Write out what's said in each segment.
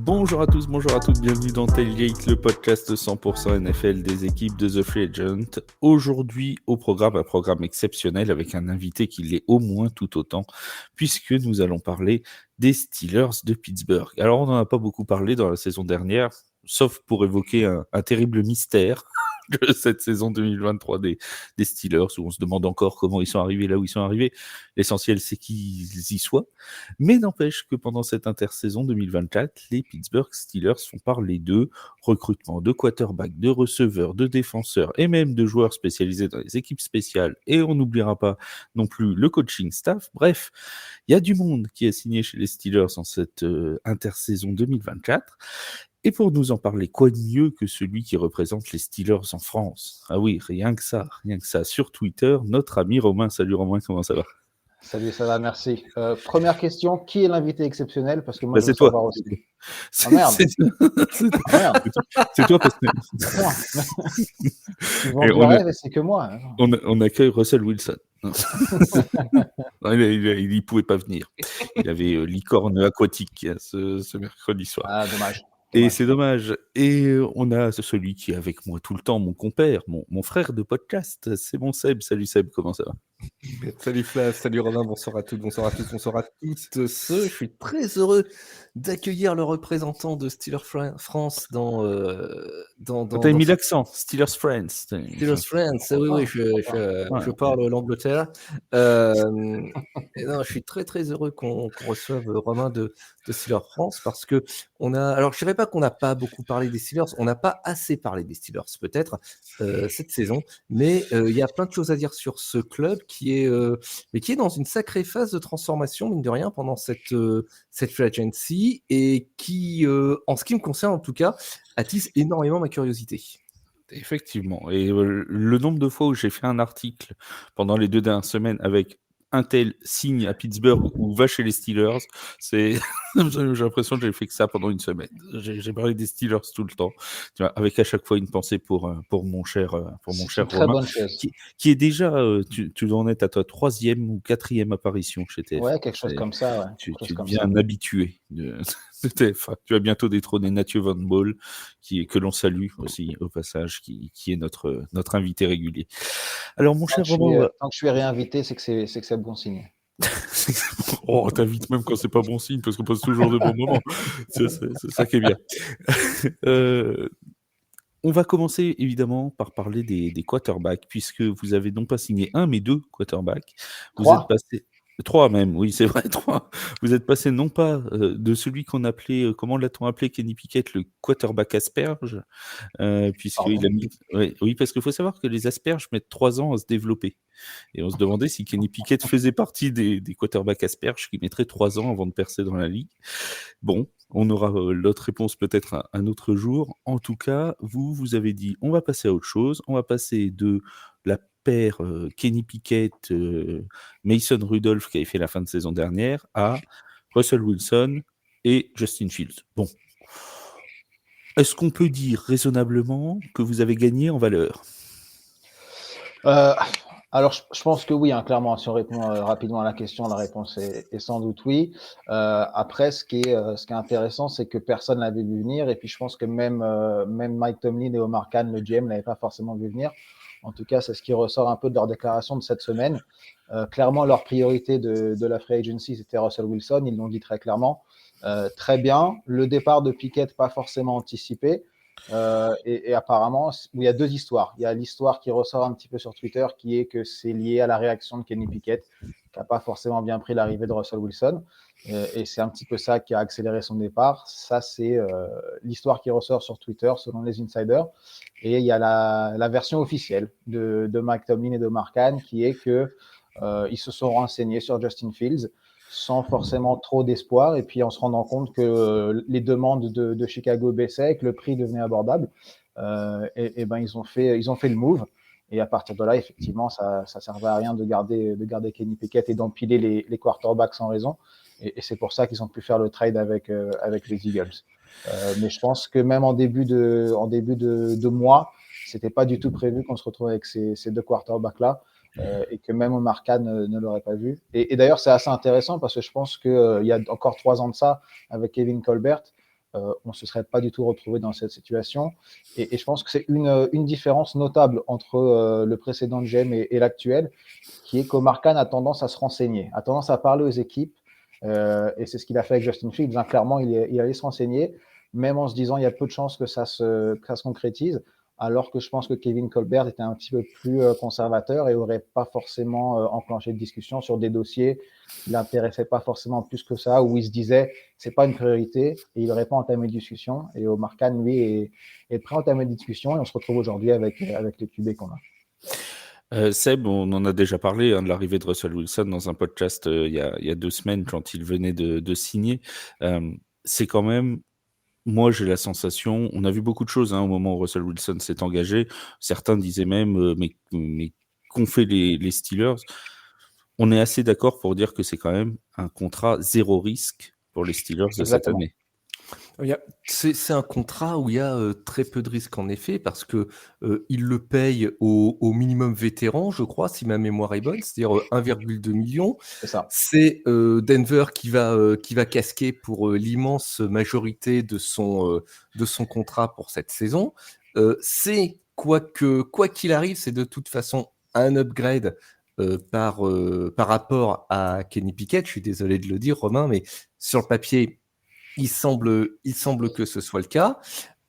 Bonjour à tous, bonjour à toutes, bienvenue dans Tailgate, le podcast 100% NFL des équipes de The Free Agent. Aujourd'hui, au programme, un programme exceptionnel avec un invité qui l'est au moins tout autant, puisque nous allons parler des Steelers de Pittsburgh. Alors, on n'en a pas beaucoup parlé dans la saison dernière, sauf pour évoquer un terrible mystère de cette saison 2023 des Steelers, où on se demande encore comment ils sont arrivés là où ils sont arrivés. L'essentiel, c'est qu'ils y soient. Mais n'empêche que pendant cette intersaison 2024, les Pittsburgh Steelers font parler d'eux, recrutement de quarterbacks, de receveurs, de défenseurs et même de joueurs spécialisés dans les équipes spéciales. Et on n'oubliera pas non plus le coaching staff. Bref, il y a du monde qui a signé chez les Steelers en cette intersaison 2024. Et pour nous en parler, quoi de mieux que celui qui représente les Steelers en France? Ah oui, rien que ça, sur Twitter, notre ami Romain. Salut Romain, comment ça va? Salut, ça va, merci. Première question, qui est l'invité exceptionnel? Parce que moi, Bah, je veux c'est toi. savoir aussi. C'est, Ah merde, c'est- ah merde, c'est toi parce que attends. Tu vends et du rêve et c'est que moi. on accueille Russell Wilson. Non, il pouvait pas venir. Il avait licorne aquatique ce mercredi soir. Ah, dommage. Et c'est dommage. Et on a celui qui est avec moi tout le temps, mon compère, mon frère de podcast. C'est mon Seb. Salut Seb, comment ça va? Salut Flav, salut Romain, bonsoir à toutes, bonsoir à tous, bonsoir à toutes ceux. Je suis très heureux d'accueillir le représentant de Steelers France dans T'as mis l'accent, Steelers Friends. Steelers Friends. Oui, je parle l'Angleterre. Et non, je suis très très heureux qu'on reçoive Romain de Steelers France parce que alors je dirais pas qu'on n'a pas beaucoup parlé des Steelers, on n'a pas assez parlé des Steelers peut-être cette saison, mais il y a plein de choses à dire sur ce club qui est dans une sacrée phase de transformation, mine de rien, pendant cette free agency, et qui, en ce qui me concerne en tout cas, attise énormément ma curiosité. Effectivement. Et le nombre de fois où j'ai fait un article pendant les 2 dernières semaines avec un tel signe à Pittsburgh ou va chez les Steelers, c'est j'ai l'impression que j'ai fait que ça pendant une semaine. J'ai parlé des Steelers tout le temps, tu vois, avec à chaque fois une pensée pour mon cher C'est une très Romain, bonne chose. qui est déjà tu dois en être à ta 3e ou 4e apparition chez TF1. Ouais, quelque chose comme ça, ouais. Tu Quelque chose comme deviens ça. un habitué de TF1. Tu vas bientôt détrôner Mathieu Van Ball, que l'on salue aussi au passage, qui est notre invité régulier. Alors mon cher Romain, Tant que je suis réinvité, c'est que c'est bon signe. oh, t'invites même quand c'est pas bon signe, parce qu'on passe toujours de bons moments. C'est ça qui est bien. On va commencer évidemment par parler des quarterbacks, puisque vous avez non pas signé un, mais 2 quarterbacks. Vous 3? êtes passé 3 même, oui, c'est vrai, 3. Vous êtes passé non pas de celui qu'on appelait, comment l'a-t-on appelé, Kenny Pickett, le quarterback asperge, puisqu'il a mis. Oui, parce qu'il faut savoir que les asperges mettent 3 ans à se développer. Et on se demandait si Kenny Pickett faisait partie des quarterbacks asperges qui mettraient 3 ans avant de percer dans la ligue. Bon, on aura l'autre réponse peut-être un autre jour. En tout cas, vous avez dit, on va passer à autre chose. On va passer de la paire Kenny Pickett, Mason Rudolph qui avait fait la fin de saison dernière à Russell Wilson et Justin Fields. Bon. Est-ce qu'on peut dire raisonnablement que vous avez gagné en valeur? Alors, je pense que oui, hein, clairement. Si on répond rapidement à la question, la réponse est sans doute oui. Après, ce qui est intéressant, c'est que personne ne l'avait vu venir. Et puis, je pense que même Mike Tomlin et Omar Khan, le GM, ne l'avaient pas forcément vu venir. En tout cas, c'est ce qui ressort un peu de leur déclaration de cette semaine. Clairement, leur priorité de la free agency, c'était Russell Wilson. Ils l'ont dit très clairement. Très bien. Le départ de Pickett, pas forcément anticipé. Et apparemment, il y a 2 histoires. Il y a l'histoire qui ressort un petit peu sur Twitter, qui est que c'est lié à la réaction de Kenny Pickett, qui n'a pas forcément bien pris l'arrivée de Russell Wilson. Et c'est un petit peu ça qui a accéléré son départ. Ça, c'est l'histoire qui ressort sur Twitter, selon les insiders. Et il y a la version officielle de Mike Tomlin et de Mark Khan, qui est que ils se sont renseignés sur Justin Fields sans forcément trop d'espoir, et puis en se rendant compte que les demandes de Chicago baissaient, que le prix devenait abordable, et ben ils ont fait le move. Et à partir de là, effectivement, ça servait à rien de garder Kenny Pickett et d'empiler les quarterbacks sans raison. Et c'est pour ça qu'ils ont pu faire le trade avec les Eagles. Mais je pense que même en début de mois, c'était pas du tout prévu qu'on se retrouve avec ces 2 quarterbacks là. Et que même Omar Khan ne l'aurait pas vu. Et d'ailleurs, c'est assez intéressant parce que je pense qu'il y a encore 3 ans de ça, avec Kevin Colbert, on ne se serait pas du tout retrouvé dans cette situation. Et je pense que c'est une différence notable entre le précédent GM et l'actuel, qui est qu'Omar Khan a tendance à se renseigner, a tendance à parler aux équipes, et c'est ce qu'il a fait avec Justin Fields. Clairement, il allait se renseigner, même en se disant il y a peu de chances que ça se concrétise, alors que je pense que Kevin Colbert était un petit peu plus conservateur et n'aurait pas forcément enclenché de discussion sur des dossiers qui l'intéressaient pas forcément plus que ça, où il se disait c'est pas une priorité et il n'aurait pas entamé de discussion. Et Omar Khan, lui, est prêt à entamer des discussions et on se retrouve aujourd'hui avec les QB qu'on a. Seb, on en a déjà parlé de l'arrivée de Russell Wilson dans un podcast il y a 2 semaines quand il venait de signer. C'est quand même, moi j'ai la sensation, on a vu beaucoup de choses au moment où Russell Wilson s'est engagé. Certains disaient même, mais qu'ont fait les Steelers? On est assez d'accord pour dire que c'est quand même un contrat zéro risque pour les Steelers de cette année. C'est un contrat où il y a très peu de risques en effet, parce que il le paye au minimum vétéran, je crois, si ma mémoire est bonne, c'est-à-dire 1,2 million. C'est ça. C'est Denver qui va casquer pour l'immense majorité de son contrat pour cette saison. C'est quoi qu'il arrive, c'est de toute façon un upgrade par rapport à Kenny Pickett. Je suis désolé de le dire, Romain, mais sur le papier, il semble que ce soit le cas.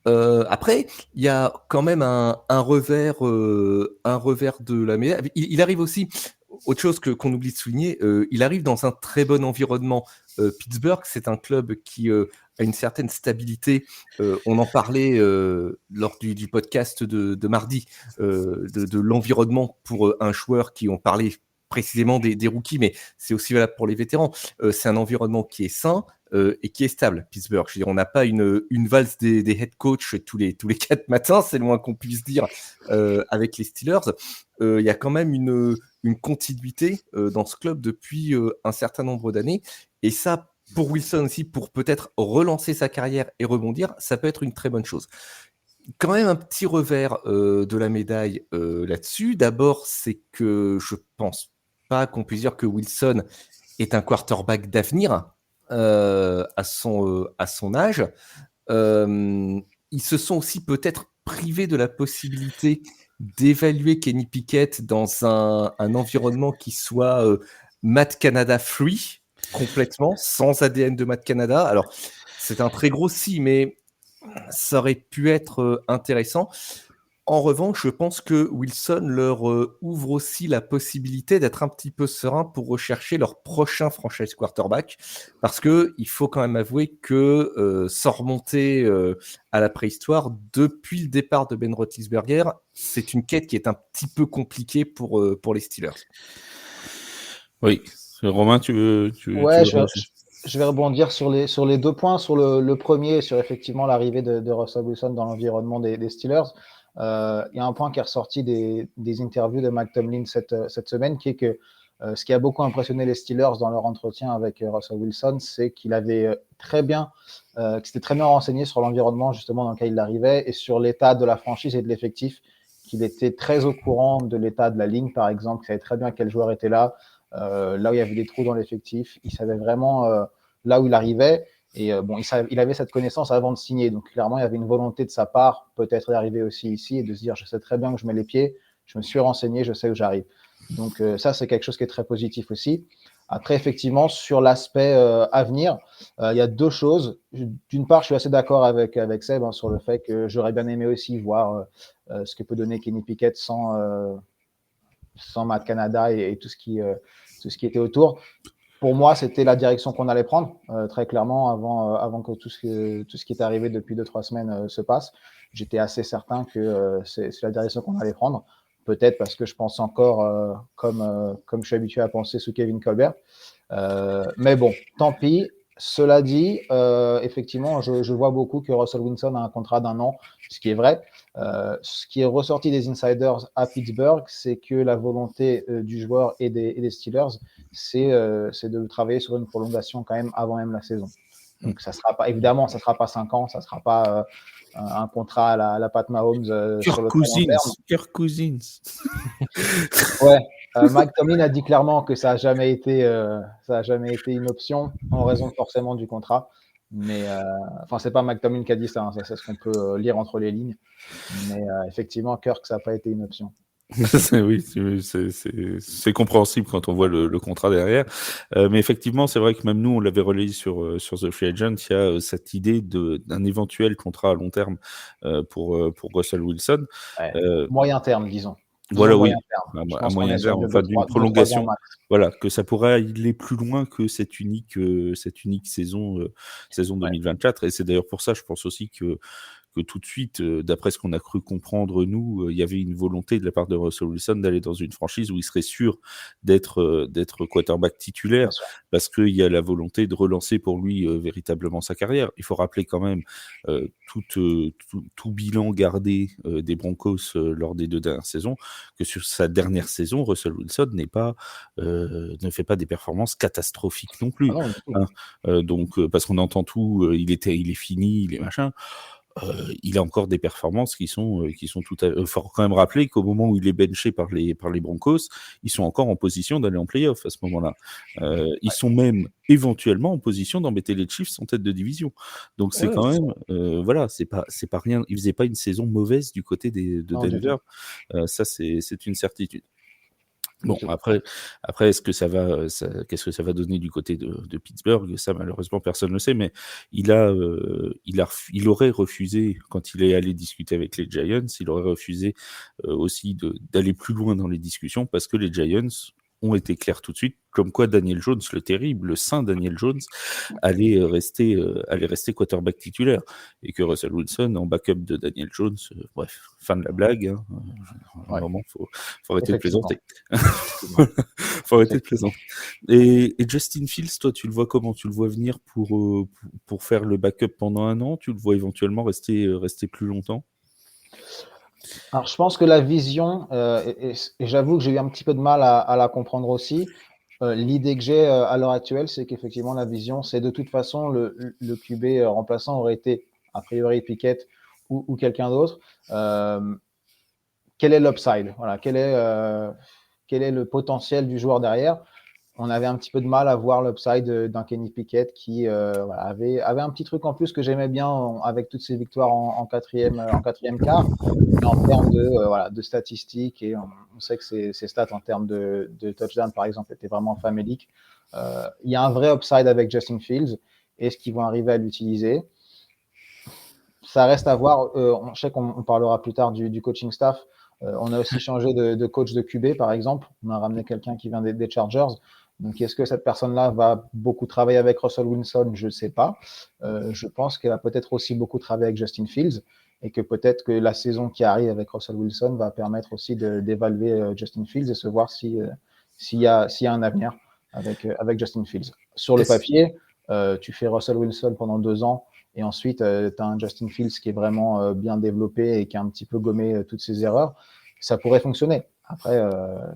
Après, il y a quand même un revers de la médaille. Il arrive aussi, autre chose qu'on oublie de souligner, il arrive dans un très bon environnement. Pittsburgh, c'est un club qui a une certaine stabilité. On en parlait lors du podcast de mardi, de l'environnement pour un joueur qui ont parlé précisément des rookies, mais c'est aussi valable pour les vétérans. C'est un environnement qui est sain, et qui est stable, Pittsburgh. Je veux dire, on n'a pas une valse des head coach tous les 4 matins, c'est le moins qu'on puisse dire, avec les Steelers. Il y a quand même une continuité dans ce club depuis un certain nombre d'années. Et ça, pour Wilson aussi, pour peut-être relancer sa carrière et rebondir, ça peut être une très bonne chose. Quand même un petit revers de la médaille là-dessus. D'abord, c'est que je pense pas qu'on puisse dire que Wilson est un quarterback d'avenir. À son âge. Ils se sont aussi peut-être privés de la possibilité d'évaluer Kenny Pickett dans un environnement qui soit Matt Canada free, complètement, sans ADN de Matt Canada. Alors, c'est un très gros si, mais ça aurait pu être intéressant. En revanche, je pense que Wilson leur ouvre aussi la possibilité d'être un petit peu serein pour rechercher leur prochain franchise quarterback, parce qu'il faut quand même avouer que sans remonter à la préhistoire, depuis le départ de Ben Roethlisberger, c'est une quête qui est un petit peu compliquée pour les Steelers. Oui. Romain, tu veux je vais rebondir sur les 2 points. Sur le premier, sur effectivement l'arrivée de Russell Wilson dans l'environnement des Steelers. Il y a un point qui est ressorti des interviews de Mike Tomlin cette semaine, qui est que ce qui a beaucoup impressionné les Steelers dans leur entretien avec Russell Wilson, c'est qu'il avait qu'il s'était très bien renseigné sur l'environnement justement dans lequel il arrivait et sur l'état de la franchise et de l'effectif, qu'il était très au courant de l'état de la ligne, par exemple, qu'il savait très bien quel joueur était là où il y avait des trous dans l'effectif. Il savait vraiment là où il arrivait. Et il avait cette connaissance avant de signer. Donc, clairement, il y avait une volonté de sa part, peut-être d'arriver aussi ici et de se dire, je sais très bien que je mets les pieds, je me suis renseigné, je sais où j'arrive. Donc, ça, c'est quelque chose qui est très positif aussi. Après, effectivement, sur l'aspect avenir, il y a 2 choses. D'une part, je suis assez d'accord avec Seb sur le fait que j'aurais bien aimé aussi voir ce que peut donner Kenny Pickett sans Matt Canada et tout ce qui était autour. Pour moi, c'était la direction qu'on allait prendre, très clairement, avant que tout ce qui est arrivé depuis 2-3 semaines se passe. J'étais assez certain que c'est la direction qu'on allait prendre. Peut-être parce que je pense encore comme je suis habitué à penser sous Kevin Colbert. Mais bon, tant pis. Cela dit, effectivement, je vois beaucoup que Russell Wilson a un contrat d'1 an, ce qui est vrai. Ce qui est ressorti des insiders à Pittsburgh, c'est que la volonté du joueur et des Steelers, c'est de travailler sur une prolongation quand même avant même la saison. Donc, ça sera pas, évidemment, ça sera pas 5 ans, ça sera pas un contrat à la Pat Mahomes sur le long terme. Kirk Cousins. Ouais. Mike Tomlin a dit clairement que ça a jamais été une option en raison forcément du contrat. Mais c'est pas McTominay qui a dit ça, hein, ça c'est ce qu'on peut lire entre les lignes. Mais effectivement, Kirk, ça n'a pas été une option. Oui, c'est compréhensible quand on voit le contrat derrière. Mais effectivement, c'est vrai que même nous, on l'avait relayé sur The Free Agent, il y a cette idée d'un éventuel contrat à long terme pour Russell Wilson. Ouais. Moyen terme, disons. Voilà, oui, moyen terme. à moyen terme, enfin d'une prolongation. Voilà, que ça pourrait aller plus loin que cette unique saison 2024. Et c'est d'ailleurs pour ça, je pense aussi que tout de suite, d'après ce qu'on a cru comprendre, nous, il y avait une volonté de la part de Russell Wilson d'aller dans une franchise où il serait sûr d'être quarterback titulaire, parce qu'il y a la volonté de relancer pour lui véritablement sa carrière. Il faut rappeler quand même tout bilan gardé des Broncos lors des 2 dernières saisons, que sur sa dernière saison, Russell Wilson ne fait pas des performances catastrophiques non plus. Donc, parce qu'on entend tout, il est fini, il est machin. Il a encore des performances qui sont tout à fait. Faut quand même rappeler qu'au moment où il est benché par les Broncos, ils sont encore en position d'aller en playoff à ce moment-là. Ils sont même éventuellement en position d'embêter les Chiefs en tête de division. Donc c'est quand même, voilà, c'est pas rien. Il faisait pas une saison mauvaise du côté de Denver. Ça c'est une certitude. Bon, après, est-ce que qu'est-ce que ça va donner du côté de Pittsburgh? Ça, malheureusement, personne ne le sait, mais il aurait refusé, quand il est allé discuter avec les Giants, il aurait refusé aussi d'aller plus loin dans les discussions, parce que les Giants ont été clairs tout de suite, comme quoi Daniel Jones, le terrible, le saint Daniel Jones, allait rester quarterback titulaire, et que Russell Wilson, en backup de Daniel Jones, bref, fin de la blague, hein, à un moment, faut arrêter de plaisanter. Faut arrêter de plaisanter. Et Justin Fields, toi, tu le vois comment? Tu le vois venir pour faire le backup pendant 1 an? Tu le vois éventuellement rester plus longtemps? Alors, je pense que la vision, et j'avoue que j'ai eu un petit peu de mal à la comprendre aussi. L'idée que j'ai à l'heure actuelle, c'est qu'effectivement, la vision, c'est de toute façon, le QB remplaçant aurait été, a priori, Pickett ou quelqu'un d'autre. Quel est l'upside? Voilà, quel est le potentiel du joueur derrière? On avait un petit peu de mal à voir l'upside d'un Kenny Pickett qui avait un petit truc en plus que j'aimais bien avec toutes ses victoires en quatrième quart. Mais en termes de statistiques, et on sait que ses stats en termes de touchdown, par exemple, étaient vraiment faméliques. Il y a un vrai upside avec Justin Fields. Est-ce qu'ils vont arriver à l'utiliser? Ça reste à voir. Je sais qu'on parlera plus tard du coaching staff. On a aussi changé de coach de QB, par exemple. On a ramené quelqu'un qui vient des Chargers. Donc, est-ce que cette personne-là va beaucoup travailler avec Russell Wilson? Je ne sais pas. Je pense qu'elle va peut-être aussi beaucoup travailler avec Justin Fields, et que peut-être que la saison qui arrive avec Russell Wilson va permettre aussi d'évaluer Justin Fields et se voir s'il y a un avenir avec Justin Fields. Sur le papier, tu fais Russell Wilson pendant 2 ans, et ensuite, tu as un Justin Fields qui est vraiment bien développé et qui a un petit peu gommé toutes ses erreurs. Ça pourrait fonctionner. Après,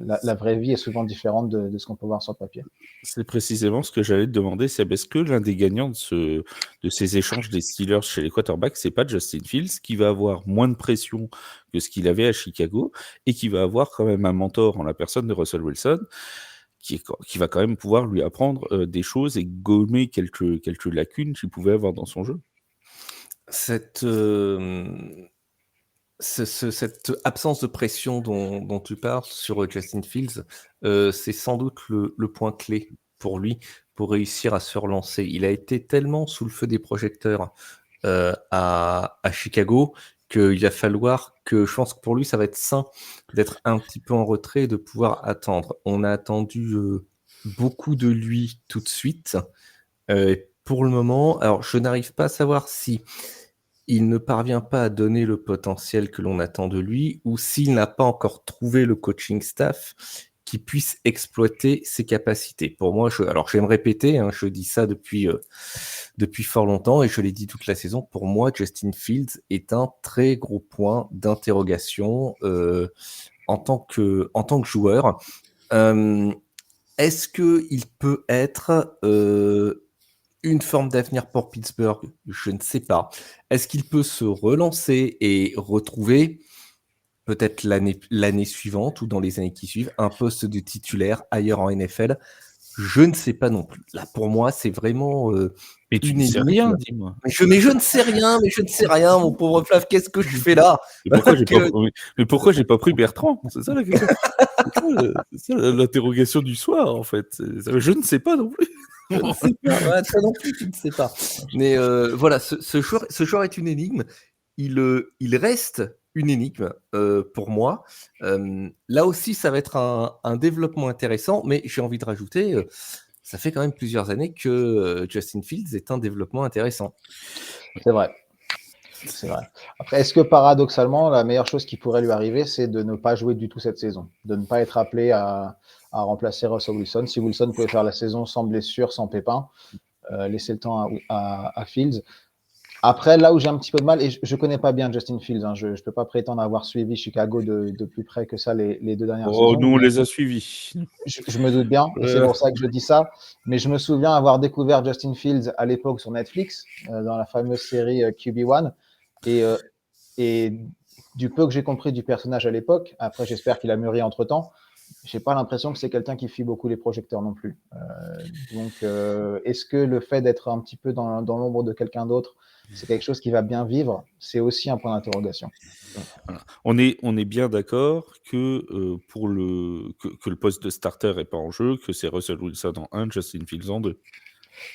la vraie vie est souvent différente de ce qu'on peut voir sur le papier. C'est précisément ce que j'allais te demander, c'est est-ce que l'un des gagnants de ces échanges des Steelers chez les quarterbacks, c'est pas Justin Fields, qui va avoir moins de pression que ce qu'il avait à Chicago, et qui va avoir quand même un mentor en la personne de Russell Wilson, qui va quand même pouvoir lui apprendre des choses et gommer quelques lacunes qu'il pouvait avoir dans son jeu? Cette absence de pression dont tu parles sur Justin Fields, c'est sans doute le point clé pour lui, pour réussir à se relancer. Il a été tellement sous le feu des projecteurs à Chicago qu'il va falloir que, je pense que pour lui, ça va être sain d'être un petit peu en retrait et de pouvoir attendre. On a attendu beaucoup de lui tout de suite. Pour le moment, alors je n'arrive pas à savoir si il ne parvient pas à donner le potentiel que l'on attend de lui, ou s'il n'a pas encore trouvé le coaching staff qui puisse exploiter ses capacités. Pour moi, alors je vais me répéter, hein, je dis ça depuis fort longtemps, et je l'ai dit toute la saison, pour moi, Justin Fields est un très gros point d'interrogation en tant que joueur. Est-ce qu'il peut être une forme d'avenir pour Pittsburgh? Je ne sais pas. Est-ce qu'il peut se relancer et retrouver, peut-être l'année suivante ou dans les années qui suivent, un poste de titulaire ailleurs en NFL? Je ne sais pas non plus. Là, pour moi, c'est vraiment Mais tu une ne sais énigme. rien, dis-moi. Mais je ne sais rien, mon pauvre Flav, qu'est-ce que je fais là? Mais pourquoi j'ai pas pris Bertrand? C'est ça la question. C'est ça l'interrogation du soir, en fait. Je ne sais pas non plus. Je ne sais pas. Ouais, toi non plus, tu ne sais pas. Mais voilà, ce joueur est une énigme. Il reste une énigme pour moi. Là aussi, ça va être un développement intéressant, mais j'ai envie de rajouter, ça fait quand même plusieurs années que Justin Fields est un développement intéressant. C'est vrai. C'est vrai. Après, est-ce que paradoxalement, la meilleure chose qui pourrait lui arriver, c'est de ne pas jouer du tout cette saison, de ne pas être appelé à remplacer Russell Wilson? Si Wilson pouvait faire la saison sans blessure, sans pépin, laisser le temps à Fields. Après, là où j'ai un petit peu de mal, et je ne connais pas bien Justin Fields, hein, je ne peux pas prétendre avoir suivi Chicago de plus près que ça les 2 dernières saisons. Nous, on les a suivis. Je me doute bien, et c'est pour ça que je dis ça. Mais je me souviens avoir découvert Justin Fields à l'époque sur Netflix, dans la fameuse série QB1. Et du peu que j'ai compris du personnage à l'époque, après j'espère qu'il a mûri entre-temps, j'ai pas l'impression que c'est quelqu'un qui fuit beaucoup les projecteurs non plus. Donc, est-ce que le fait d'être un petit peu dans l'ombre de quelqu'un d'autre, c'est quelque chose qui va bien vivre? C'est aussi un point d'interrogation. Voilà. On est bien d'accord que pour que le poste de starter n'est pas en jeu, que c'est Russell Wilson en 1, Justin Fields en 2.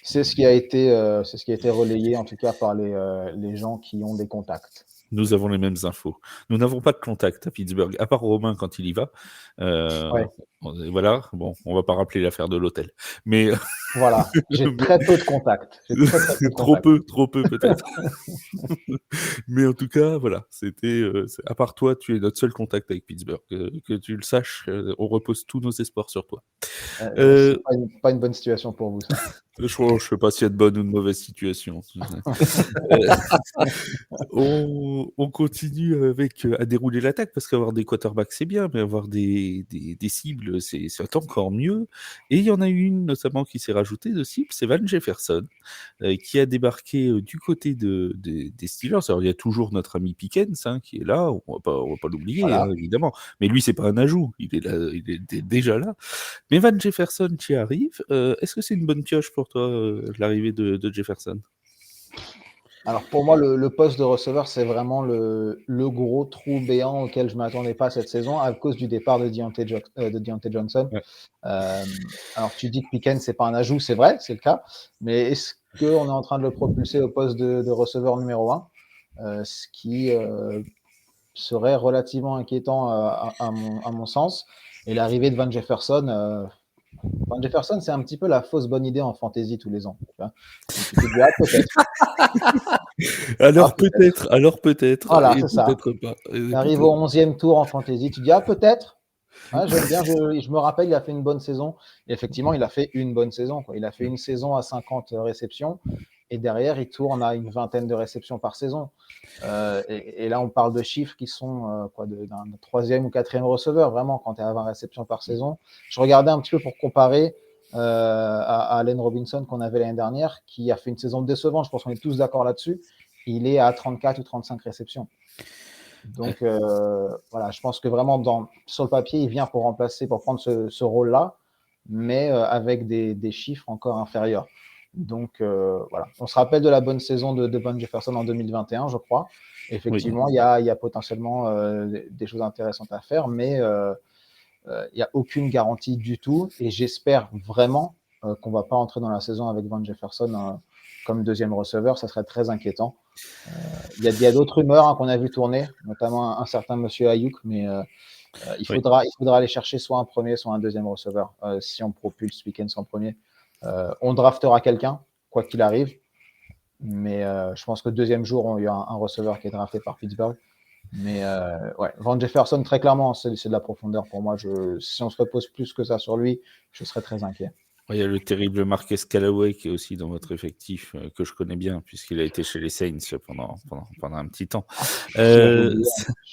C'est ce qui a été relayé en tout cas par les gens qui ont des contacts. Nous avons les mêmes infos. Nous n'avons pas de contact à Pittsburgh, à part Romain quand il y va. Voilà, bon, on va pas rappeler l'affaire de l'hôtel. Mais voilà, j'ai très peu de contacts. Trop peu peut-être. Mais en tout cas, voilà, c'était à part toi, tu es notre seul contact avec Pittsburgh. Que tu le saches, on repose tous nos espoirs sur toi. C'est pas une bonne situation pour vous, ça. Je ne sais pas s'il y a de bonne ou de mauvaise situation. On continue à dérouler l'attaque parce qu'avoir des quarterbacks c'est bien, mais avoir des cibles c'est encore mieux. Et il y en a une notamment qui s'est rajoutée de cible, c'est Van Jefferson qui a débarqué du côté des Steelers. Alors il y a toujours notre ami Pickens qui est là, on va pas l'oublier Voilà. évidemment. Mais lui c'est pas un ajout, il est là, il est déjà là. Mais Van Jefferson qui arrive, est-ce que c'est une bonne pioche pour toi, l'arrivée de Jefferson? Alors pour moi, le poste de receveur, c'est vraiment le gros trou béant auquel je ne m'attendais pas cette saison à cause du départ de Deontay Johnson. Ouais. Alors tu dis que Pickens, c'est pas un ajout, c'est vrai, c'est le cas, mais est-ce qu'on est en train de le propulser au poste de receveur numéro 1, ce qui serait relativement inquiétant à mon sens. Et l'arrivée de Van Jefferson, c'est un petit peu la fausse bonne idée en fantasy tous les ans. Tu te dis, peut-être. Alors peut-être. Voilà, et c'est ça. peut-être pas. Tu arrives au 11e tour en fantasy, tu dis, peut-être. J'aime bien, je me rappelle, il a fait une bonne saison. Et effectivement, il a fait une bonne saison. Il a fait une saison à 50 réceptions. Et derrière, il tourne à une vingtaine de réceptions par saison. Et là, on parle de chiffres qui sont d'un 3e ou 4e receveur, vraiment, quand tu es à 20 réceptions par saison. Je regardais un petit peu pour comparer à Allen Robinson qu'on avait l'année dernière, qui a fait une saison décevante. Je pense qu'on est tous d'accord là-dessus. Il est à 34 ou 35 réceptions. Donc, voilà, je pense que vraiment, sur le papier, il vient pour remplacer, pour prendre ce rôle-là, mais avec des chiffres encore inférieurs. Donc, voilà. On se rappelle de la bonne saison de Van Jefferson en 2021, je crois. Effectivement, oui. Il y a potentiellement des choses intéressantes à faire, mais il n'y a aucune garantie du tout. Et j'espère vraiment qu'on ne va pas entrer dans la saison avec Van Jefferson comme deuxième receveur. Ça serait très inquiétant. Il y a d'autres rumeurs qu'on a vu tourner, notamment un certain monsieur Ayuk, mais il faudra aller chercher soit un premier, soit un deuxième receveur si on propulse Pickens en premier. On draftera quelqu'un, quoi qu'il arrive, mais je pense que deuxième jour, il y a un receveur qui est drafté par Pittsburgh. Mais Van Jefferson, très clairement, c'est de la profondeur pour moi. Si on se repose plus que ça sur lui, je serais très inquiet. Il y a le terrible Marquez Callaway qui est aussi dans votre effectif, que je connais bien, puisqu'il a été chez les Saints pendant un petit temps. Je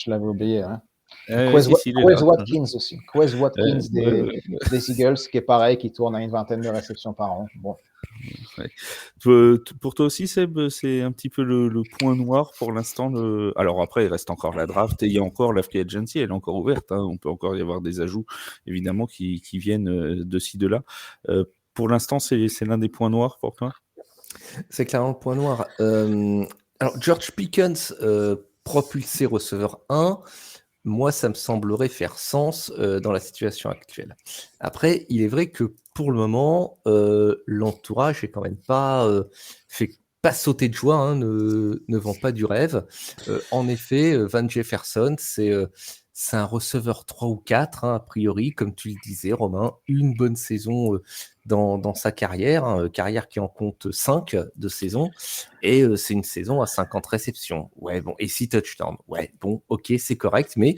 l'avais oublié. Hein. Quez Watkins aussi. Quez Watkins des Eagles, qui est pareil, qui tourne à une vingtaine de réceptions par an. Bon. Ouais. Pour toi aussi, Seb, c'est un petit peu le point noir pour l'instant. Alors après, il reste encore la draft et il y a encore la free agency, elle est encore ouverte. Hein. On peut encore y avoir des ajouts, évidemment, qui viennent de ci, de là. Pour l'instant, c'est l'un des points noirs pour toi? C'est clairement le point noir. Alors, George Pickens, propulsé receveur 1, moi, ça me semblerait faire sens dans la situation actuelle. Après, il est vrai que pour le moment, l'entourage est quand même pas fait pas sauter de joie, hein, ne vend pas du rêve. En effet, Van Jefferson, c'est un receveur 3 ou 4, hein, a priori, comme tu le disais, Romain, une bonne saison dans sa carrière, hein, carrière qui en compte 5 de saison, et c'est une saison à 50 réceptions. Ouais, bon, et 6 touchdowns. Ouais, bon, ok, c'est correct, mais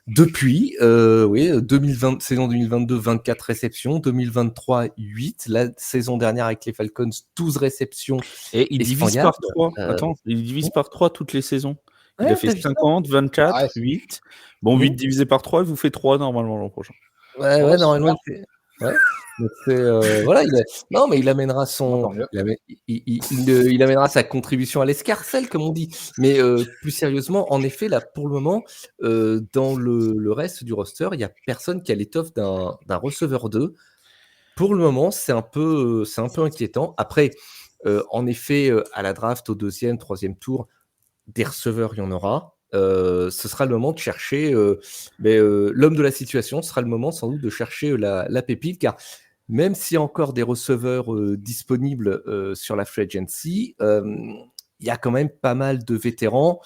depuis, oui, 2020, saison 2022, 24 réceptions, 2023, 8, la saison dernière avec les Falcons, 12 réceptions. Et il Et divise 100 par yards. 3. Attends, il divise par 3 toutes les saisons. Il Ouais, a fait t'as vu ça? 50, 24, Ouais, 8. Bon, 8 divisé par 3, il vous fait 3 normalement l'an prochain. Ouais, ouais, normalement, super. il fait. Ouais. Donc c'est voilà, non, mais il amènera Bon, tant mieux. il amènera sa contribution à l'escarcelle, comme on dit. Mais plus sérieusement, en effet, là, pour le moment, dans le reste du roster, il y a personne qui a l'étoffe d'un receveur 2. Pour le moment, c'est un peu inquiétant. Après, en effet, à la draft, au 2e, 3e tour, des receveurs, il y en aura. Ce sera le moment de chercher l'homme de la situation. Ce sera le moment sans doute de chercher la pépite, car même s'il y a encore des receveurs disponibles sur la free agency, il y a quand même pas mal de vétérans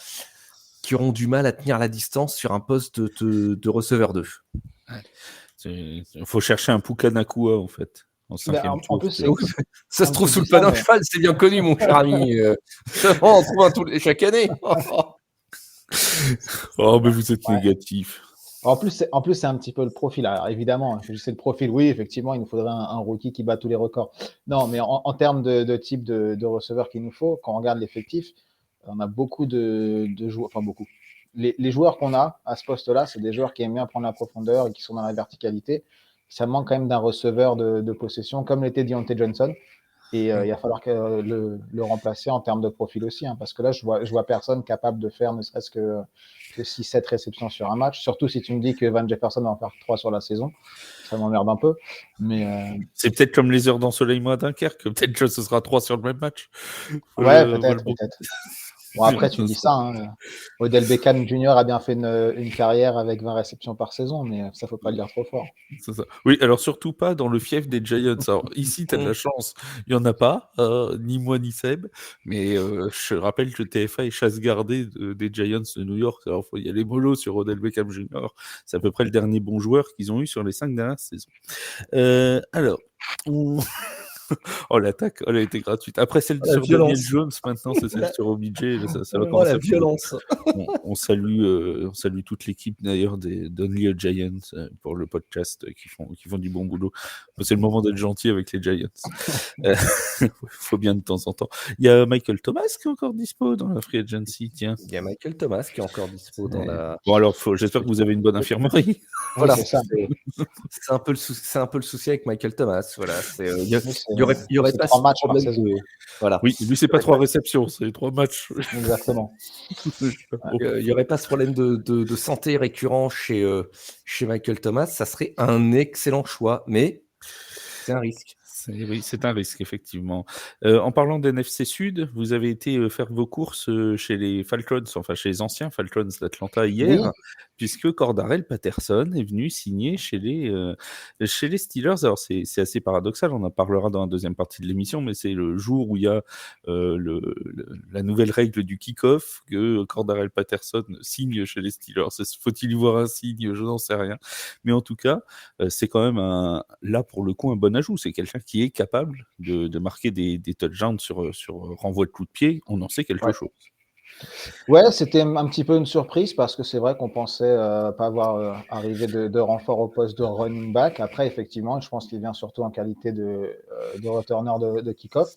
qui auront du mal à tenir la distance sur un poste de receveur 2. Il faut chercher un Puka Nakua, en fait, en 5e En tour. plus, Ça se trouve sous le pas d'un cheval, c'est bien connu, mon cher ami. On en trouve un chaque année. Oh, mais vous êtes Ouais. négatif. En plus, c'est un petit peu le profil. Alors, évidemment, c'est le profil. Oui, effectivement, il nous faudrait un rookie qui bat tous les records. Non, mais en termes de type de receveur qu'il nous faut, quand on regarde l'effectif, on a beaucoup de joueurs, enfin beaucoup. Les joueurs qu'on a à ce poste-là, c'est des joueurs qui aiment bien prendre la profondeur et qui sont dans la verticalité. Ça manque quand même d'un receveur de possession, comme l'était Deontay Johnson. Et il va falloir le remplacer en termes de profil aussi, hein, parce que là, je vois personne capable de faire ne serait-ce que 6-7 réceptions sur un match. Surtout si tu me dis que Van Jefferson va en faire 3 sur la saison. Ça m'emmerde un peu. Mais C'est peut-être comme les heures d'ensoleillement à Dunkerque. Peut-être que ce sera 3 sur le même match. ouais, peut-être. Bon, après, tu dis ça. Hein. Odell Beckham Jr. a bien fait une carrière avec 20 réceptions par saison, mais ça, faut pas le dire trop fort. C'est ça. Oui, alors surtout pas dans le fief des Giants. Alors ici, tu as de la chance, il n'y en a pas, ni moi ni Seb, mais je rappelle que TFA est chasse gardée des Giants de New York. Alors il faut y aller mollo sur Odell Beckham Jr. C'est à peu près le dernier bon joueur qu'ils ont eu sur les 5 dernières saisons. Alors, oh, l'attaque, elle a été gratuite. Après celle sur Daniel Jones, maintenant, c'est celle sur OBJ. Ça va commencer la violence. on salue toute l'équipe d'ailleurs des d'Only a Giants pour le podcast qui font du bon boulot. C'est le moment d'être gentil avec les Giants. Faut bien de temps en temps. Il y a Michael Thomas qui est encore dispo dans la free agency, tiens. Il y a Michael Thomas qui est encore dispo dans la. Bon alors, j'espère que vous avez une bonne infirmerie. Voilà, c'est ça. c'est un peu le souci avec Michael Thomas. Voilà, il y c'est aurait pas 3 ce matchs par problème saison. voilà. Oui, lui c'est pas 3 réceptions, c'est 3 matchs. Exactement. Il n'y aurait pas ce problème de santé récurrent chez Michael Thomas. Ça serait un excellent choix, mais c'est un risque. Oui, c'est un risque, effectivement. En parlant d'NFC Sud, vous avez été faire vos courses chez les Falcons, enfin chez les anciens Falcons d'Atlanta hier, Oui. puisque Cordarrelle Patterson est venu signer chez les Steelers. Alors c'est assez paradoxal, on en parlera dans la deuxième partie de l'émission, mais c'est le jour où il y a la nouvelle règle du kick-off que Cordarrelle Patterson signe chez les Steelers. Faut-il y voir un signe? Je n'en sais rien. Mais en tout cas, c'est quand même là pour le coup un bon ajout. C'est quelqu'un qui est capable de marquer des touchdowns sur renvoi de coup de pied. On en sait quelque chose. Ouais, c'était un petit peu une surprise parce que c'est vrai qu'on pensait pas avoir arrivé de renfort au poste de running back. Après, effectivement, je pense qu'il vient surtout en qualité de returner de kick-off.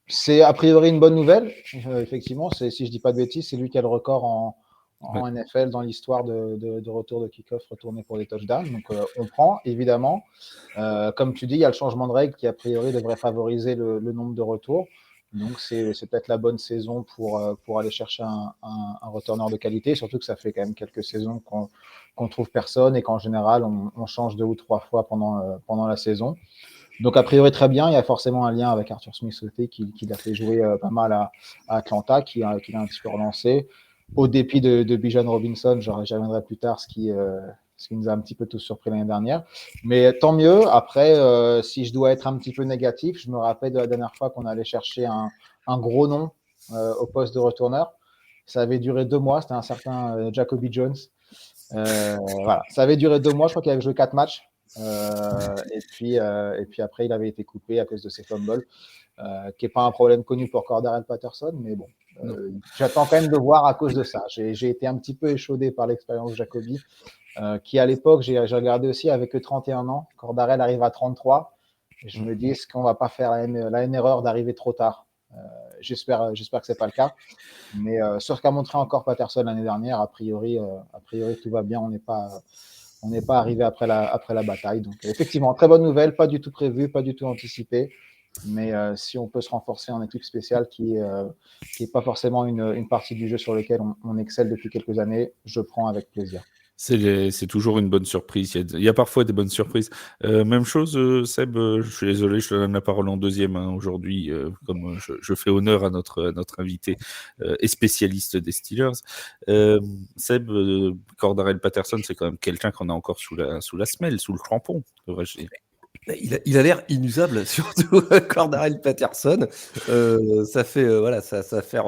C'est a priori une bonne nouvelle. Effectivement, si je dis pas de bêtises, c'est lui qui a le record en NFL dans l'histoire de retour de kick-off retourné pour des touchdowns. Donc, on prend, évidemment. Comme tu dis, il y a le changement de règle qui, a priori, devrait favoriser le nombre de retours. Donc, c'est peut-être la bonne saison pour aller chercher un returneur de qualité, surtout que ça fait quand même quelques saisons qu'on trouve personne et qu'en général, on change 2 ou 3 fois pendant la saison. Donc, a priori, très bien. Il y a forcément un lien avec Arthur Smith qui l'a fait jouer pas mal à Atlanta, qui l'a un petit peu relancé. Au dépit de Bijan Robinson, j'y reviendrai plus tard, ce qui nous a un petit peu tous surpris l'année dernière. Mais tant mieux. Après, si je dois être un petit peu négatif, je me rappelle de la dernière fois qu'on allait chercher un gros nom au poste de retourneur. Ça avait duré 2 mois. C'était un certain Jacoby Jones. Voilà. Ça avait duré 2 mois. Je crois qu'il avait joué 4 matchs. Et puis après, il avait été coupé à cause de ses fumbles, qui n'est pas un problème connu pour Cordarrelle Patterson, mais bon, j'attends quand même de voir à cause de ça. J'ai été un petit peu échaudé par l'expérience de Jacoby, qui à l'époque, j'ai regardé aussi avec 31 ans. Cordarrelle arrive à 33. Et je me dis, est-ce qu'on va pas faire la même erreur d'arriver trop tard? J'espère que c'est pas le cas. Mais sur ce qu'a montré encore Patterson l'année dernière, a priori, tout va bien. On n'est pas arrivé après la bataille. Donc, effectivement, très bonne nouvelle, pas du tout prévu, pas du tout anticipé. Mais si on peut se renforcer en équipe spéciale, qui est pas forcément une partie du jeu sur laquelle on excelle depuis quelques années, je prends avec plaisir. C'est toujours une bonne surprise. Il y a parfois des bonnes surprises. Même chose, Seb, je suis désolé, je te donne la parole en deuxième aujourd'hui, comme je fais honneur à notre invité et spécialiste des Steelers. Seb, Cordarrelle Patterson, c'est quand même quelqu'un qu'on a encore sous la semelle, sous le crampon, devrais-je dire. Il a l'air inusable, surtout Cordarrelle Patterson. Ça fait ça va faire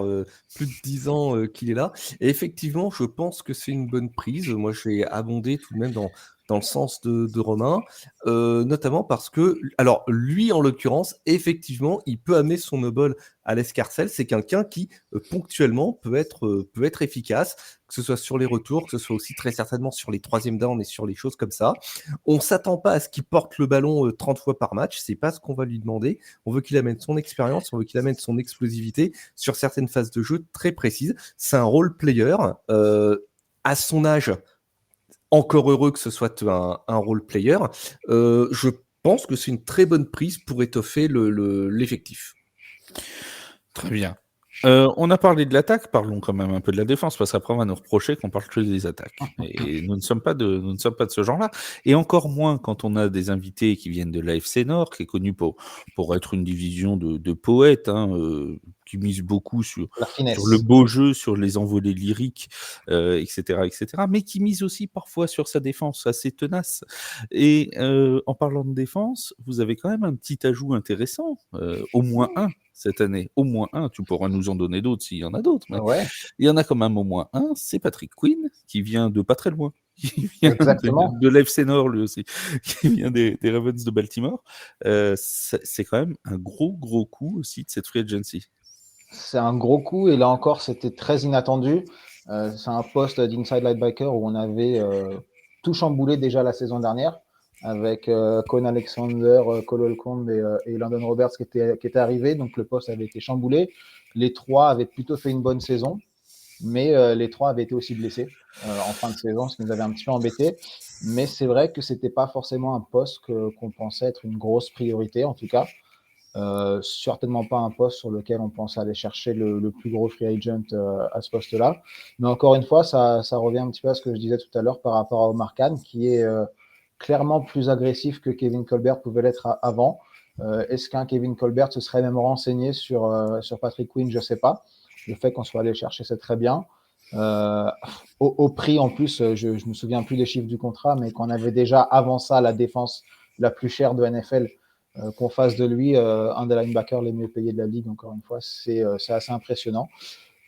plus de 10 ans qu'il est là. Et effectivement, je pense que c'est une bonne prise. Moi, je vais abonder tout de même dans le sens de Romain, notamment parce que, alors lui en l'occurrence, effectivement, il peut amener son no-ball à l'escarcelle. C'est quelqu'un qui ponctuellement peut être efficace, que ce soit sur les retours, que ce soit aussi très certainement sur les troisième downs et sur les choses comme ça. On s'attend pas à ce qu'il porte le ballon 30 fois par match, c'est pas ce qu'on va lui demander. On veut qu'il amène son expérience, on veut qu'il amène son explosivité sur certaines phases de jeu très précises. C'est un role player. À son âge, encore heureux que ce soit un role player. Je pense que c'est une très bonne prise pour étoffer l'effectif. Très bien. On a parlé de l'attaque, parlons quand même un peu de la défense, parce qu'après on va nous reprocher qu'on parle que des attaques. Et nous ne sommes pas de ce genre-là. Et encore moins quand on a des invités qui viennent de l'AFC Nord, qui est connu pour être une division de poètes, qui mise beaucoup sur le beau jeu, sur les envolées lyriques, etc., mais qui mise aussi parfois sur sa défense assez tenace. Et en parlant de défense, vous avez quand même un petit ajout intéressant, au moins un cette année, au moins un. Tu pourras nous en donner d'autres s'il y en a d'autres, mais il y en a quand même au moins un. C'est Patrick Quinn qui vient de pas très loin. Qui vient de l'AFC Nord lui aussi, qui vient des Ravens de Baltimore. C'est quand même un gros coup aussi de cette free agency. C'est un gros coup et là encore c'était très inattendu. C'est un poste d'inside linebacker où on avait tout chamboulé déjà la saison dernière avec Con Alexander, Cole Holcomb et Landon Roberts qui étaient arrivés. Donc le poste avait été chamboulé. Les 3 avaient plutôt fait une bonne saison, mais les 3 avaient été aussi blessés en fin de saison, ce qui nous avait un petit peu embêté. Mais c'est vrai que c'était pas forcément un poste qu'on pensait être une grosse priorité en tout cas. Certainement pas un poste sur lequel on pense aller chercher le plus gros free agent à ce poste-là. Mais encore une fois, ça revient un petit peu à ce que je disais tout à l'heure par rapport à Omar Khan, qui est clairement plus agressif que Kevin Colbert pouvait l'être avant. Est-ce qu'un Kevin Colbert se serait même renseigné sur Patrick Quinn? Je ne sais pas. Le fait qu'on soit allé chercher, c'est très bien. Au prix, en plus, je ne me souviens plus des chiffres du contrat, mais qu'on avait déjà avant ça la défense la plus chère de NFL, qu'on fasse de lui un des linebackers les mieux payés de la ligue, encore une fois, c'est assez impressionnant.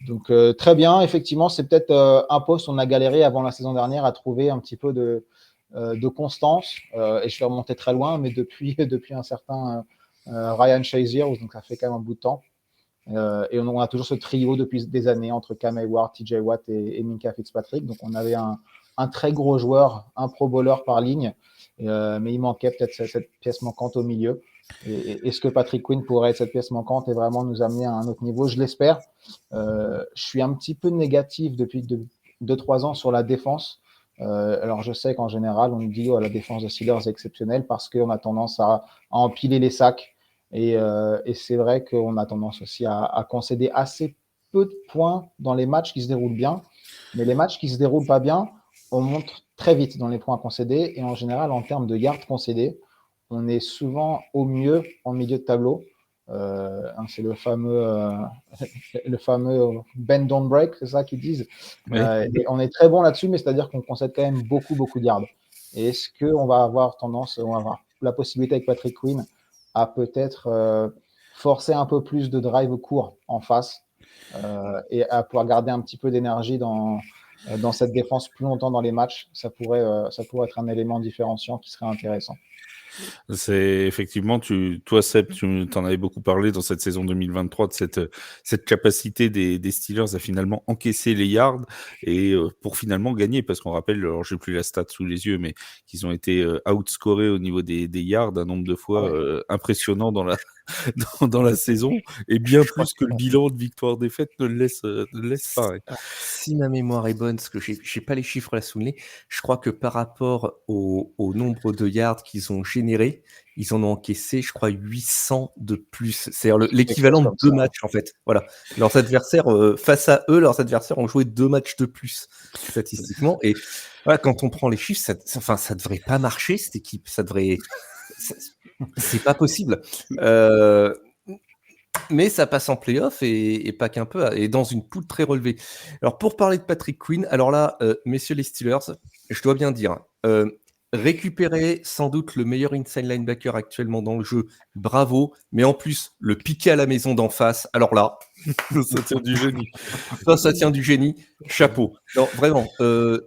Donc très bien, effectivement, c'est peut-être un poste où on a galéré avant la saison dernière à trouver un petit peu de constance, et je vais remonter très loin, mais depuis un certain Ryan Shazier, donc ça fait quand même un bout de temps. Et on a toujours ce trio depuis des années entre Cam Hayward, TJ Watt et Minkah Fitzpatrick. Donc on avait un très gros joueur, un pro bowler par ligne, mais il manquait peut-être cette pièce manquante au milieu. Et est-ce que Patrick Quinn pourrait être cette pièce manquante et vraiment nous amener à un autre niveau? Je l'espère. Je suis un petit peu négatif 2-3 ans sur la défense. Alors, je sais qu'en général, on nous dit la défense de Steelers est exceptionnelle parce qu'on a tendance à empiler les sacs. Et c'est vrai qu'on a tendance aussi à concéder assez peu de points dans les matchs qui se déroulent bien. Mais les matchs qui ne se déroulent pas bien, on monte très vite dans les points concédés. Et en général, en termes de yards concédés, on est souvent au mieux en milieu de tableau. C'est le fameux bend don't break, c'est ça qu'ils disent. Oui. Et on est très bon là-dessus, mais c'est-à-dire qu'on concède quand même beaucoup de yards. Et est-ce qu'on va avoir la possibilité avec Patrick Queen à peut-être forcer un peu plus de drive court en face et à pouvoir garder un petit peu d'énergie dans cette défense plus longtemps dans les matchs? Ça pourrait être un élément différenciant qui serait intéressant. C'est effectivement, toi Seb, tu t'en avais beaucoup parlé dans cette saison 2023 de cette capacité des Steelers à finalement encaisser les yards et pour finalement gagner, parce qu'on rappelle, alors j'ai plus la stat sous les yeux, mais qu'ils ont été outscorés au niveau des yards un nombre de fois impressionnant dans la saison, et bien plus que le bilan de victoire-défaite ne le laisse paraître. Si ma mémoire est bonne, parce que j'ai pas les chiffres là sous le nez, je crois que par rapport au nombre de yards qu'ils ont générés, ils en ont encaissé, je crois, 800 de plus. C'est-à-dire l'équivalent de 2 matchs, en fait. Voilà. Leurs adversaires, face à eux, leurs adversaires ont joué 2 matchs de plus, statistiquement. Et voilà, quand on prend les chiffres, ça devrait pas marcher, cette équipe. C'est pas possible. Mais ça passe en play-off et pas qu'un peu, et dans une poule très relevée. Alors, pour parler de Patrick Queen, alors là, messieurs les Steelers, je dois bien dire, récupérer sans doute le meilleur inside linebacker actuellement dans le jeu, bravo, mais en plus, le piquer à la maison d'en face, alors là, ça tient du génie. Ça tient du génie, chapeau. Non, vraiment,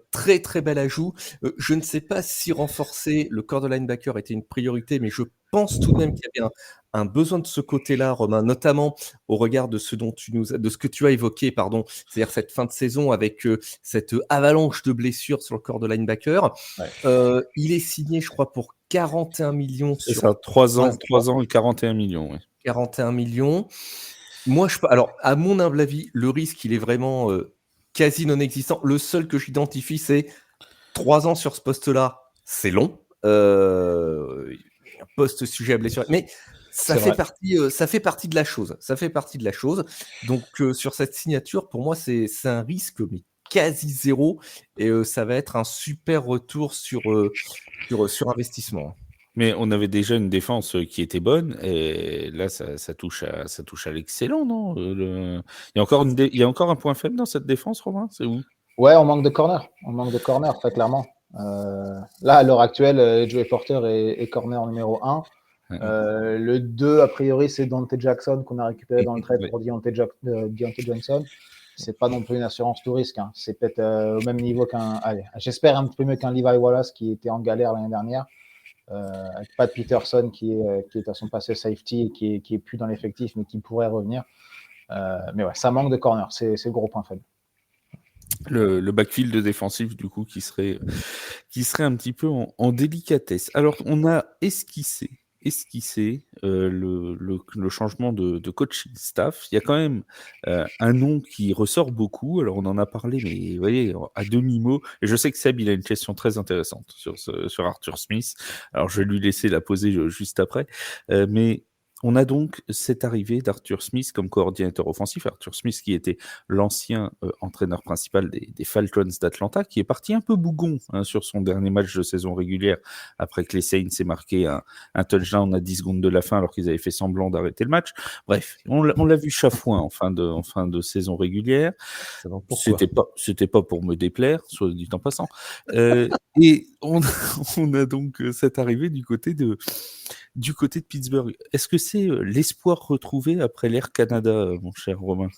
très très bel ajout. Je ne sais pas si renforcer le corps de linebacker était une priorité, mais je pense tout de même qu'il y avait un besoin de ce côté-là, Romain, notamment au regard de ce que tu as évoqué, pardon, c'est-à-dire cette fin de saison avec cette avalanche de blessures sur le corps de linebacker. Ouais. Il est signé, je crois, pour 41 millions. C'est ça, 3 ans et 41 millions. Ouais. 41 millions. Moi, alors, à mon humble avis, le risque, il est vraiment quasi non existant. Le seul que j'identifie, c'est 3 ans sur ce poste-là, c'est long. Poste sujet à blessure. Mais ça fait partie de la chose. Ça fait partie de la chose. Donc, sur cette signature, pour moi, c'est un risque, mais quasi zéro. Et ça va être un super retour sur investissement. Mais on avait déjà une défense qui était bonne, et là, ça touche à l'excellent, non? Il y a encore un point faible dans cette défense, Romain? C'est où? Ouais, on manque de corner. Très clairement. Là, à l'heure actuelle, Joey Porter est corner numéro 1. Le 2, a priori, c'est Dante Jackson qu'on a récupéré dans le trade pour Deontay Johnson. C'est pas non plus une assurance tout risque. Hein. C'est peut-être au même niveau j'espère un peu mieux qu'un Levi Wallace qui était en galère l'année dernière. Avec Pat Peterson qui est à son passé safety et qui est plus dans l'effectif mais qui pourrait revenir. Mais ouais, ça manque de corner. C'est le gros point faible. Le backfield défensif, du coup, qui serait un petit peu en délicatesse. Alors, on a esquissé le changement de coaching staff. Il y a quand même un nom qui ressort beaucoup. Alors, on en a parlé, mais vous voyez, à demi-mot. Et je sais que Seb, il a une question très intéressante sur Arthur Smith. Alors, je vais lui laisser la poser juste après. Mais on a donc cette arrivée d'Arthur Smith comme coordinateur offensif. Arthur Smith qui était l'ancien entraîneur principal des Falcons d'Atlanta, qui est parti un peu bougon sur son dernier match de saison régulière après que les Saints aient marqué un touchdown à 10 secondes de la fin alors qu'ils avaient fait semblant d'arrêter le match. Bref, on l'a vu chafouin en fin de saison régulière. C'était pas pour me déplaire, soit dit en passant. Et on a donc cette arrivée du côté de Pittsburgh. Est-ce que c'est l'espoir retrouvé après l'Air Canada, mon cher Romain?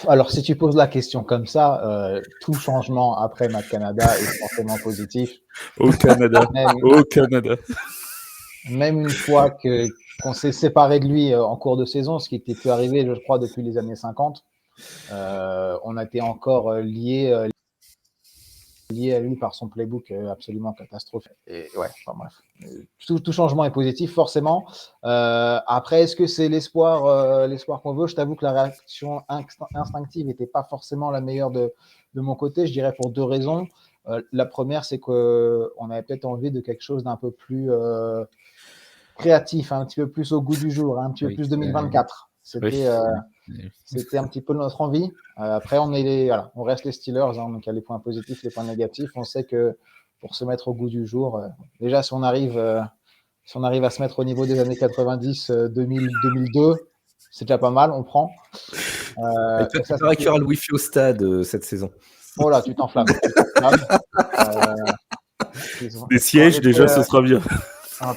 Alors, si tu poses la question comme ça, tout changement après Matt Canada est forcément positif. Au Canada. Au Canada. Même une fois qu'on s'est séparé de lui en cours de saison, ce qui était plus arrivé, je crois, depuis les années 50, on a été encore lié à lui par son playbook absolument catastrophique. Et ouais, enfin bref, tout changement est positif forcément. Après, est-ce que c'est l'espoir qu'on veut? Je t'avoue que la réaction instinctive n'était pas forcément la meilleure de De mon côté, je dirais pour deux raisons. La première, c'est qu'on avait peut-être envie de quelque chose d'un peu plus créatif, un petit peu plus au goût du jour, un petit peu plus 2024. C'était un petit peu notre envie. Après, on reste les Steelers, donc il y a les points positifs, les points négatifs. On sait que pour se mettre au goût du jour, déjà, si on arrive à se mettre au niveau des années 90, 2000, 2002, c'est déjà pas mal, on prend. Il paraît qu'il y aura le Wi-Fi au stade cette saison. Oh là, tu t'enflammes. Les sièges, déjà, ce sera bien.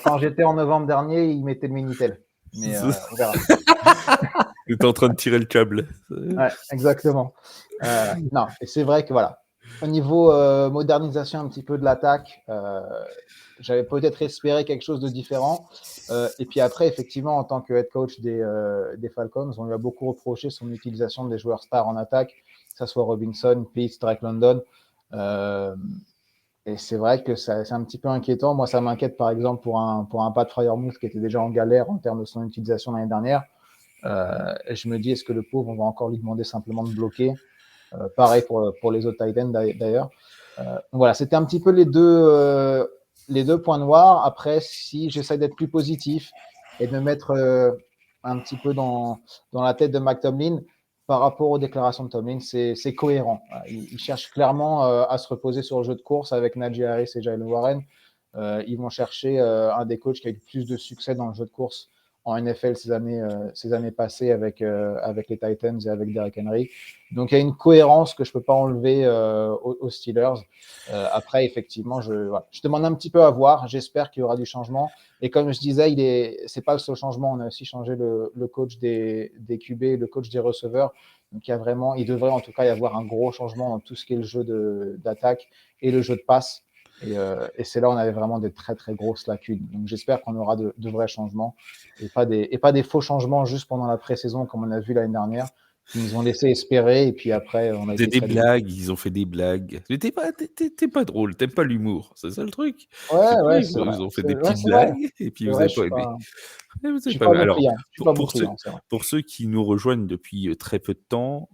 Quand j'étais en novembre dernier, ils mettaient le Minitel. Mais on verra. Tu es en train de tirer le câble. Ouais, exactement. Non, et c'est vrai que voilà, au niveau modernisation un petit peu de l'attaque, j'avais peut-être espéré quelque chose de différent. Et puis après, effectivement, en tant que head coach des Falcons, on lui a beaucoup reproché son utilisation des joueurs stars en attaque, que ce soit Robinson, Pitts, Drake London. Et c'est vrai que c'est un petit peu inquiétant. Moi, ça m'inquiète par exemple pour un Pat Freiermuth qui était déjà en galère en termes de son utilisation l'année dernière. Et je me dis, est-ce que le pauvre, on va encore lui demander simplement de bloquer pareil pour les autres Titans d'ailleurs. Voilà, c'était un petit peu les deux points noirs. Après, si j'essaie d'être plus positif et de me mettre un petit peu dans la tête de Mike Tomlin, par rapport aux déclarations de Tomlin, c'est cohérent. Il cherche clairement à se reposer sur le jeu de course avec Najee Harris et Jaylen Warren. Ils vont chercher un des coachs qui a eu plus de succès dans le jeu de course en NFL ces années passées avec les Titans et avec Derrick Henry. Donc, il y a une cohérence que je ne peux pas enlever aux Steelers. Après, effectivement, je demande un petit peu à voir. J'espère qu'il y aura du changement. Et comme je disais, c'est pas le seul changement. On a aussi changé le coach des QB, le coach des receveurs. Donc, il devrait en tout cas y avoir un gros changement dans tout ce qui est le jeu d'attaque et le jeu de passe. Et c'est là où on avait vraiment des très très grosses lacunes. Donc j'espère qu'on aura de vrais changements et pas des faux changements juste pendant la pré-saison comme on a vu l'année dernière, qui nous ont laissé espérer et puis après on a été des blagues, ils ont fait des blagues. Mais t'es pas drôle, t'aimes pas l'humour, c'est ça le truc. Ouais, ils ont fait des petites blagues et puis vous avez pas aimé. Alors, pour ceux qui nous rejoignent depuis très peu de temps,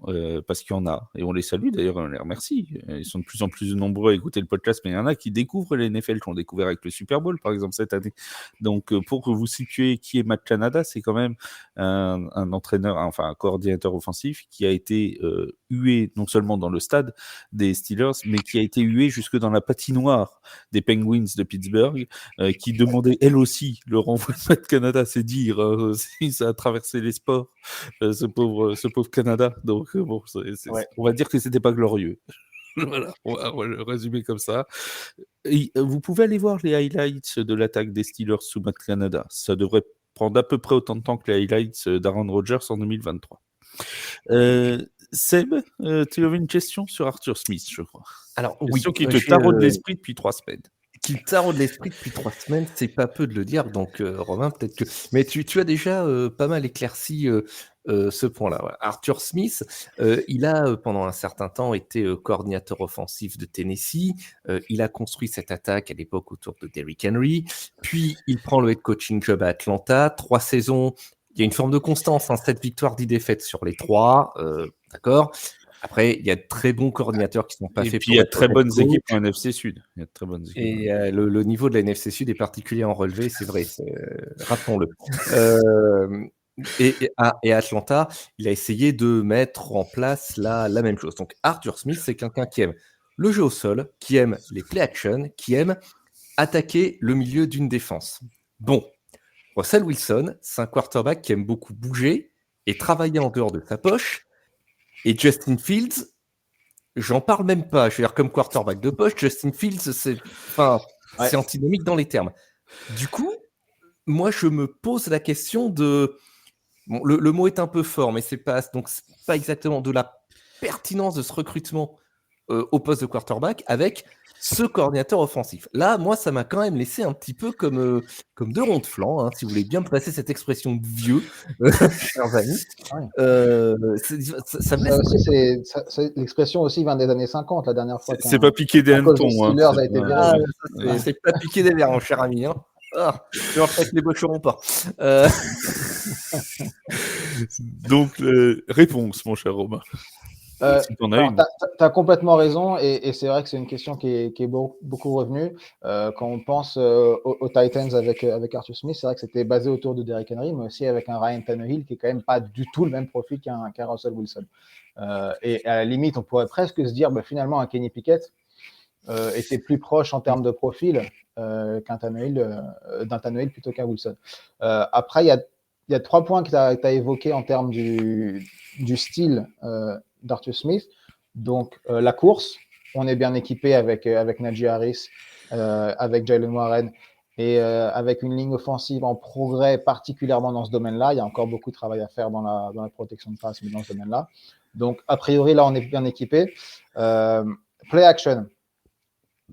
parce qu'il y en a, et on les salue d'ailleurs, on les remercie, ils sont de plus en plus nombreux à écouter le podcast, mais il y en a qui découvrent les NFL, qui ont découvert avec le Super Bowl, par exemple, cette année. Donc, pour que vous situiez qui est Matt Canada, c'est quand même un entraîneur, enfin un coordinateur offensif qui a été hué non seulement dans le stade des Steelers, mais qui a été hué jusque dans la patinoire des Penguins de Pittsburgh, qui demandait elle aussi le renvoi de Matt Canada. C'est dire si ça a traversé les sports, ce pauvre Canada. Donc bon, on va dire que c'était pas glorieux. Voilà, on va le résumer comme ça. Et, vous pouvez aller voir les highlights de l'attaque des Steelers sous Matt Canada. Ça devrait prendre à peu près autant de temps que les highlights d'Aaron Rodgers en 2023. Seb, tu avais une question sur Arthur Smith, je crois. Alors, question qui te taraude l'esprit depuis 3 semaines. Qui taraude l'esprit depuis 3 semaines, c'est pas peu de le dire. Donc, Romain, peut-être que. Mais tu as déjà pas mal éclairci ce point-là. Voilà. Arthur Smith, il a pendant un certain temps été coordinateur offensif de Tennessee. Il a construit cette attaque à l'époque autour de Derrick Henry. Puis, il prend le head coaching job à Atlanta. 3 saisons. Il y a une forme de constance, 7 victoires, 10 défaites sur les 3. D'accord. Après, il y a de très bons coordinateurs qui ne sont pas faits pour. Et puis, il y a de très bonnes équipes en NFC Sud. Il y a de très bonnes équipes. Et le niveau de la NFC Sud est particulier en relevé, c'est vrai. Rappelons-le. Et Atlanta, il a essayé de mettre en place la même chose. Donc, Arthur Smith, c'est quelqu'un qui aime le jeu au sol, qui aime les play action, qui aime attaquer le milieu d'une défense. Bon, Russell Wilson, c'est un quarterback qui aime beaucoup bouger et travailler en dehors de sa poche. Et Justin Fields, j'en parle même pas. Je veux dire, comme quarterback de poche, Justin Fields, c'est antinomique dans les termes. Du coup, moi, je me pose la question de... Bon, le mot est un peu fort, mais c'est pas exactement de la pertinence de ce recrutement au poste de quarterback avec ce coordinateur offensif. Là, moi, ça m'a quand même laissé un petit peu comme deux ronds de flanc, si vous voulez bien me passer cette expression de vieux, chers amis. L'expression aussi vient des années 50, la dernière fois. C'est pas piqué des hannetons. C'est pas piqué des verres, mon cher ami. Je vais que les bocherons pas. Donc, réponse, mon cher Romain. Si t'en as Alors, une. tu as complètement raison, et c'est vrai que c'est une question qui est beaucoup revenue. Quand on pense aux Titans avec Arthur Smith, c'est vrai que c'était basé autour de Derrick Henry, mais aussi avec un Ryan Tannehill qui est quand même pas du tout le même profil qu'un Russell Wilson. Et à la limite, on pourrait presque se dire, finalement, un Kenny Pickett était plus proche en termes de profil d'un Tannehill plutôt qu'un Wilson. Après, il y a 3 points que tu as évoqués en termes du style d'Arthur Smith. Donc, la course, on est bien équipé avec Najee Harris, avec Jaylen Warren et avec une ligne offensive en progrès, particulièrement dans ce domaine-là. Il y a encore beaucoup de travail à faire dans la protection de passe, mais dans ce domaine-là. Donc, a priori, là, on est bien équipé. Play action.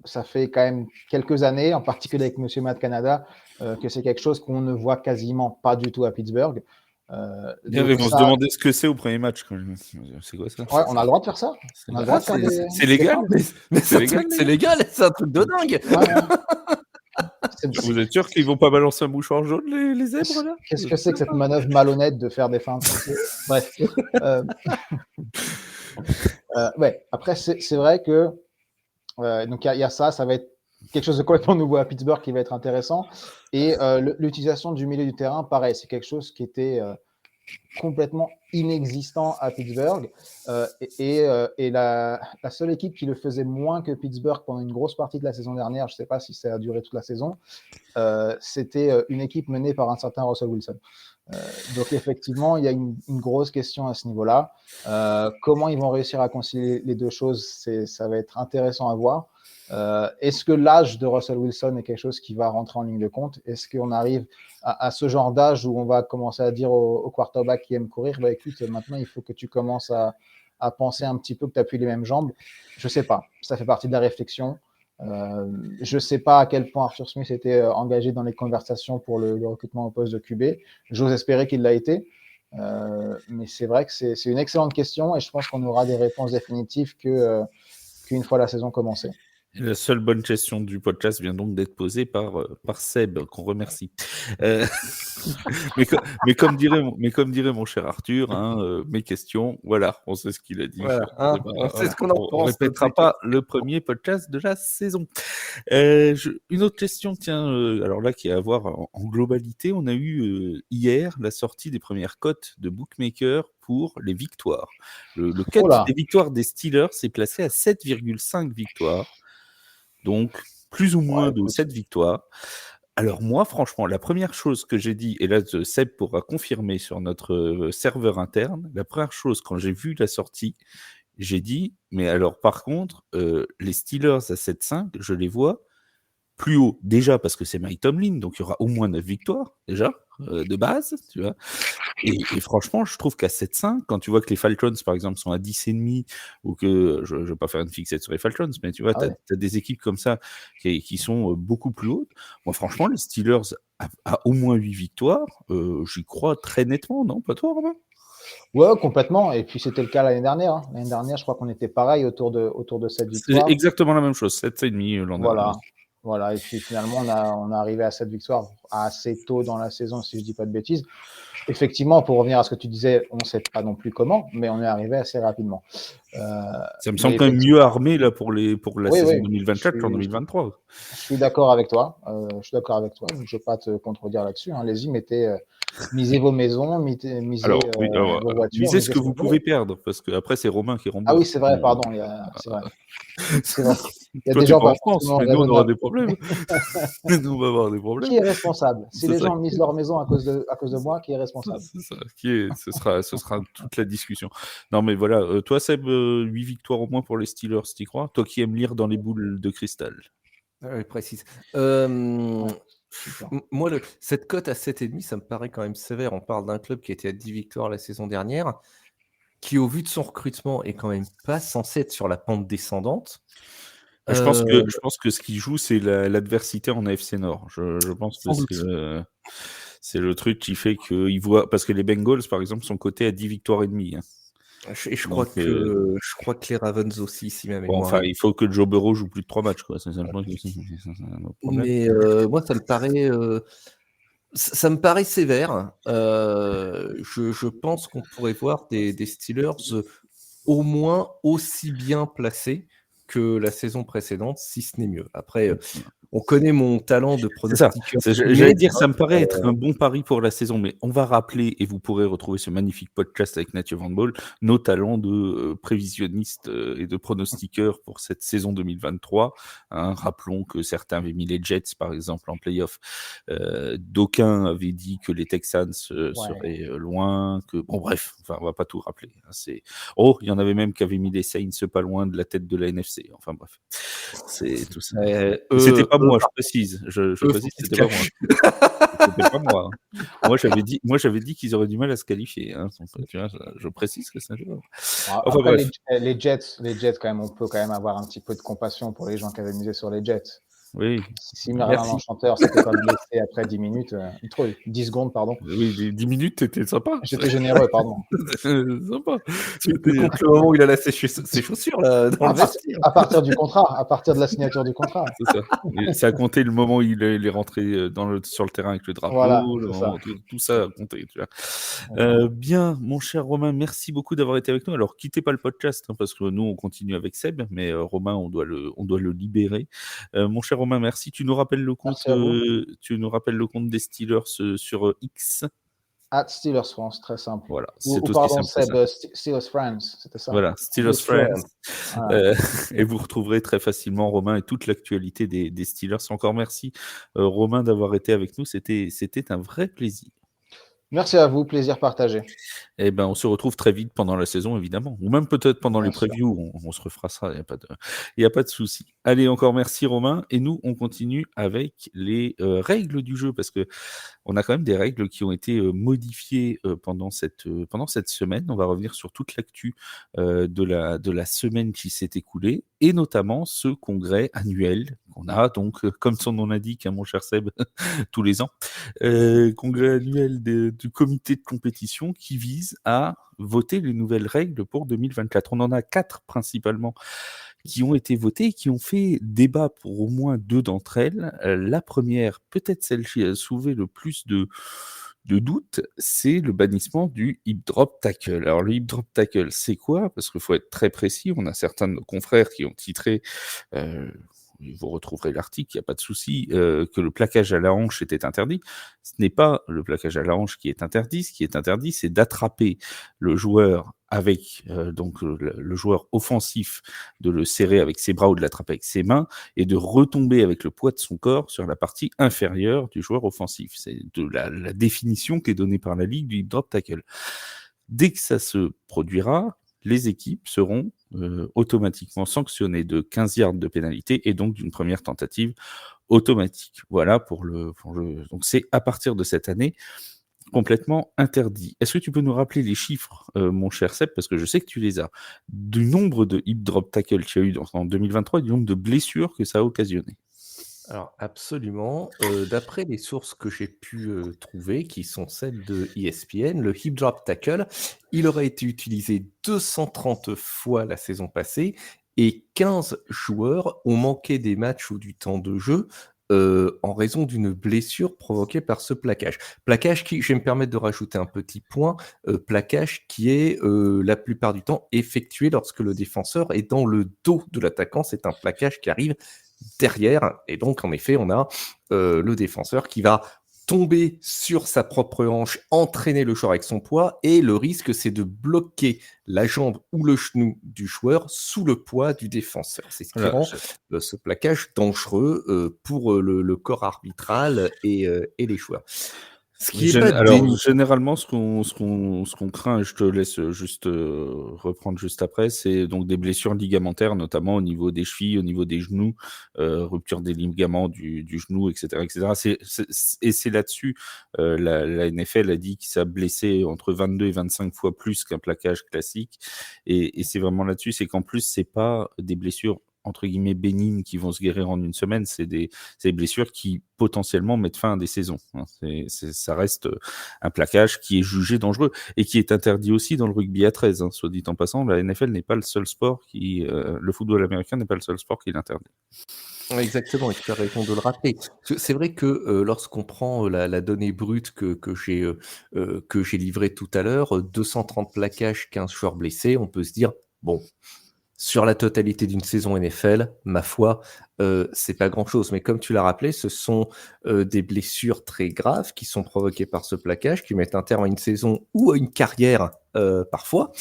Ça fait quand même quelques années, en particulier avec Monsieur Matt Canada, que c'est quelque chose qu'on ne voit quasiment pas du tout à Pittsburgh. Ils vont se demander ce que c'est au premier match. C'est quoi ça? Ouais, on a le droit de faire ça. On a le droit de faire c'est légal. Mais c'est légal, c'est un truc de dingue. Vous êtes sûr qu'ils vont pas balancer un mouchoir jaune, les zèbres, là? Qu'est-ce que c'est que cette manœuvre malhonnête de faire des feintes? Bref. Ouais. Après, c'est vrai que donc il y a ça va être quelque chose de complètement nouveau à Pittsburgh qui va être intéressant. Et l'utilisation du milieu du terrain, pareil, c'est quelque chose qui était complètement inexistant à Pittsburgh. Et la seule équipe qui le faisait moins que Pittsburgh pendant une grosse partie de la saison dernière, je ne sais pas si ça a duré toute la saison, c'était une équipe menée par un certain Russell Wilson. Donc effectivement, il y a une grosse question à ce niveau-là. Comment ils vont réussir à concilier les deux choses, ça va être intéressant à voir. Est-ce que l'âge de Russell Wilson est quelque chose qui va rentrer en ligne de compte? Est-ce qu'on arrive à ce genre d'âge où on va commencer à dire au quarterback qui aime courir, écoute, maintenant il faut que tu commences à penser un petit peu que tu appuies les mêmes jambes? Je ne sais pas. Ça fait partie de la réflexion. Je ne sais pas à quel point Arthur Smith était engagé dans les conversations pour le recrutement au poste de QB. J'ose espérer qu'il l'a été. Mais c'est vrai que c'est une excellente question et je pense qu'on aura des réponses définitives qu'une fois la saison commencée. La seule bonne question du podcast vient donc d'être posée par Seb, qu'on remercie. mais comme dirait mon cher Arthur, mes questions, voilà, on sait ce qu'il a dit. Voilà, on sait ce qu'on en pense. On répétera pas le premier podcast de la saison. Une autre question, tiens, alors là, qui a à voir en globalité, on a eu hier la sortie des premières cotes de bookmaker pour les victoires. Le cote des victoires des Steelers s'est placé à 7,5 victoires. Donc, plus ou moins de 7 victoires. Alors moi, franchement, la première chose que j'ai dit, et là, Seb pourra confirmer sur notre serveur interne, la première chose, quand j'ai vu la sortie, j'ai dit, mais alors par contre, les Steelers à 7,5, je les vois plus haut. Déjà parce que c'est Mike Tomlin, donc il y aura au moins 9 victoires, déjà, de base, tu vois. Et franchement, je trouve qu'à 7,5, quand tu vois que les Falcons, par exemple, sont à 10,5, ou que, je ne vais pas faire une fixette sur les Falcons, mais tu vois, tu as des équipes comme ça qui sont beaucoup plus hautes. Moi, franchement, les Steelers à au moins 8 victoires, j'y crois très nettement, non? Pas toi, Romain? Ouais, complètement. Et puis, c'était le cas l'année dernière. L'année dernière, je crois qu'on était pareil autour de cette victoire. C'est exactement la même chose, 7,5 l'an dernier. Voilà, et puis finalement, on est arrivé à cette victoire assez tôt dans la saison, si je ne dis pas de bêtises. Effectivement, pour revenir à ce que tu disais, on ne sait pas non plus comment, mais on est arrivé assez rapidement. Ça me semble quand même mieux armé là, pour la saison 2024 qu'en 2023. Je suis d'accord avec toi. Je ne vais pas te contredire là-dessus. Allez-y, misez vos maisons, misez vos voitures. Misez ce que vous pouvez perdre, parce qu'après, c'est Romain qui rembourse. Ah oui, c'est vrai, pardon. C'est vrai. Il y a des gens en France, mais nous, on aura des problèmes. Nous, on va avoir des problèmes. Qui est responsable? Si les gens misent leur maison à cause de moi, qui est responsable? C'est ça. Ce sera toute la discussion. Non, mais voilà. Toi, Seb, 8 victoires au moins pour les Steelers, t'y crois? Toi qui aimes lire dans les boules de cristal. Oui, précise. Moi, cette cote à 7,5, ça me paraît quand même sévère. On parle d'un club qui était à 10 victoires la saison dernière, qui, au vu de son recrutement, est quand même pas censé être sur la pente descendante. Je pense que ce qui joue, c'est l'adversité en AFC Nord. Je pense que c'est le truc qui fait qu'ils voient... Parce que les Bengals, par exemple, sont cotés à 10 victoires et demie. Et je crois que les Ravens aussi, si même. Il faut que Joe Burrow joue plus de 3 matchs, quoi. C'est simplement mais moi, ça me paraît... ça me paraît sévère. Je pense qu'on pourrait voir des Steelers au moins aussi bien placé que la saison précédente, si ce n'est mieux. Après, on connaît mon talent de C'est ça. pronostiqueur. J'allais dire, ça me paraît être un bon pari pour la saison, mais on va rappeler, et vous pourrez retrouver ce magnifique podcast avec Mathieu Van Bool, nos talents de prévisionniste et de pronostiqueur pour cette saison 2023. Hein, rappelons que certains avaient mis les Jets, par exemple, en playoff. D'aucuns avaient dit que les Texans seraient loin. Bon, bref, enfin, on va pas tout rappeler. Hein, il y en avait même qui avaient mis les Saints pas loin de la tête de la NFC. Enfin, bref, c'est tout ça. C'était pas moi, je précise. Je précise, c'était pas moi. C'était pas moi. Moi, j'avais dit qu'ils auraient du mal à se qualifier. Hein. Donc, tu vois, je précise que c'est un jeu. Enfin, Enfin, après, bref. les Jets, quand même, on peut quand même avoir un petit peu de compassion pour les gens qui avaient misé sur les Jets. Oui. Si Merlin l'Enchanteur s'était pas blessé après 10 minutes, 10 secondes, pardon. Oui, 10 minutes, c'était sympa. J'étais généreux, pardon. Sympa. C'était le moment où il a ses chaussures là, dans le vestiaire. À partir du contrat, à partir de la signature du contrat. C'est ça. Et ça a compté le moment où il est rentré sur le terrain avec le drapeau. Voilà, tout ça a compté. Tu vois. Bien, mon cher Romain, merci beaucoup d'avoir été avec nous. Alors, quittez pas le podcast, hein, parce que nous, on continue avec Seb, mais Romain, on doit le libérer. Mon cher Romain, merci. Tu nous rappelles le compte, des Steelers sur X. Steelers France, très simple. Voilà, c'est aussi pardon, simple. Steelers France, c'était ça. Voilà, Steelers France. Et vous retrouverez très facilement Romain et toute l'actualité des Steelers. Encore merci Romain d'avoir été avec nous. C'était un vrai plaisir. Merci à vous, plaisir partagé. Eh ben, on se retrouve très vite pendant la saison, évidemment. Ou même peut-être pendant les previews, on se refera ça, il n'y a pas de souci. Allez, encore merci Romain. Et nous, on continue avec les règles du jeu, parce que on a quand même des règles qui ont été modifiées pendant cette semaine. On va revenir sur toute l'actu de la semaine qui s'est écoulée, et notamment ce congrès annuel qu'on a, donc comme son nom l'indique, hein, mon cher Seb, tous les ans, congrès annuel du comité de compétition qui vise à voter les nouvelles règles pour 2024. On en a 4 principalement qui ont été votées et qui ont fait débat pour au moins 2 d'entre elles. La première, peut-être celle qui a soulevé le plus de doutes, c'est le bannissement du hip drop tackle. Alors le hip drop tackle, c'est quoi? Parce qu'il faut être très précis, on a certains de nos confrères qui ont titré vous retrouverez l'article, il n'y a pas de souci, que le plaquage à la hanche était interdit. Ce n'est pas le plaquage à la hanche qui est interdit. Ce qui est interdit, c'est d'attraper le joueur avec donc le joueur offensif, de le serrer avec ses bras ou de l'attraper avec ses mains et de retomber avec le poids de son corps sur la partie inférieure du joueur offensif. C'est de la définition qui est donnée par la Ligue du hip drop tackle. Dès que ça se produira, les équipes seront automatiquement sanctionnées de 15 yards de pénalité et donc d'une première tentative automatique. Voilà pour le. Donc c'est à partir de cette année complètement interdit. Est-ce que tu peux nous rappeler les chiffres, mon cher Seb, parce que je sais que tu les as, du nombre de hip drop tackle qu'il y a eu en 2023 et du nombre de blessures que ça a occasionné? Alors absolument, d'après les sources que j'ai pu trouver, qui sont celles de ESPN, le hip drop tackle, il aurait été utilisé 230 fois la saison passée et 15 joueurs ont manqué des matchs ou du temps de jeu en raison d'une blessure provoquée par ce plaquage. Plaquage qui, je vais me permettre de rajouter un petit point, plaquage qui est la plupart du temps effectué lorsque le défenseur est dans le dos de l'attaquant. C'est un plaquage qui arrive derrière, et donc en effet on a le défenseur qui va tomber sur sa propre hanche, entraîner le joueur avec son poids, et le risque c'est de bloquer la jambe ou le genou du joueur sous le poids du défenseur. C'est ce qui rend ce plaquage dangereux pour le corps arbitral et les joueurs. Généralement, ce qu'on craint, et je te laisse juste reprendre juste après, c'est donc des blessures ligamentaires, notamment au niveau des chevilles, au niveau des genoux, rupture des ligaments du genou, etc., etc. Et c'est là-dessus, la NFL a dit qu'il s'est blessé entre 22 et 25 fois plus qu'un plaquage classique, et c'est vraiment là-dessus, c'est qu'en plus, c'est pas des blessures entre guillemets bénignes qui vont se guérir en une semaine, c'est des blessures qui potentiellement mettent fin à des saisons. Hein. Ça reste un plaquage qui est jugé dangereux et qui est interdit aussi dans le rugby à 13. Hein. Soit dit en passant, la NFL n'est pas le seul sport le football américain n'est pas le seul sport qui l'interdit. Exactement, et tu as raison de le rappeler. C'est vrai que lorsqu'on prend la donnée brute que j'ai livrée tout à l'heure, 230 plaquages, 15 joueurs blessés, on peut se dire Bon, sur la totalité d'une saison NFL, ma foi, c'est pas grand-chose. Mais comme tu l'as rappelé, ce sont, des blessures très graves qui sont provoquées par ce plaquage, qui mettent un terme à une saison ou à une carrière, parfois,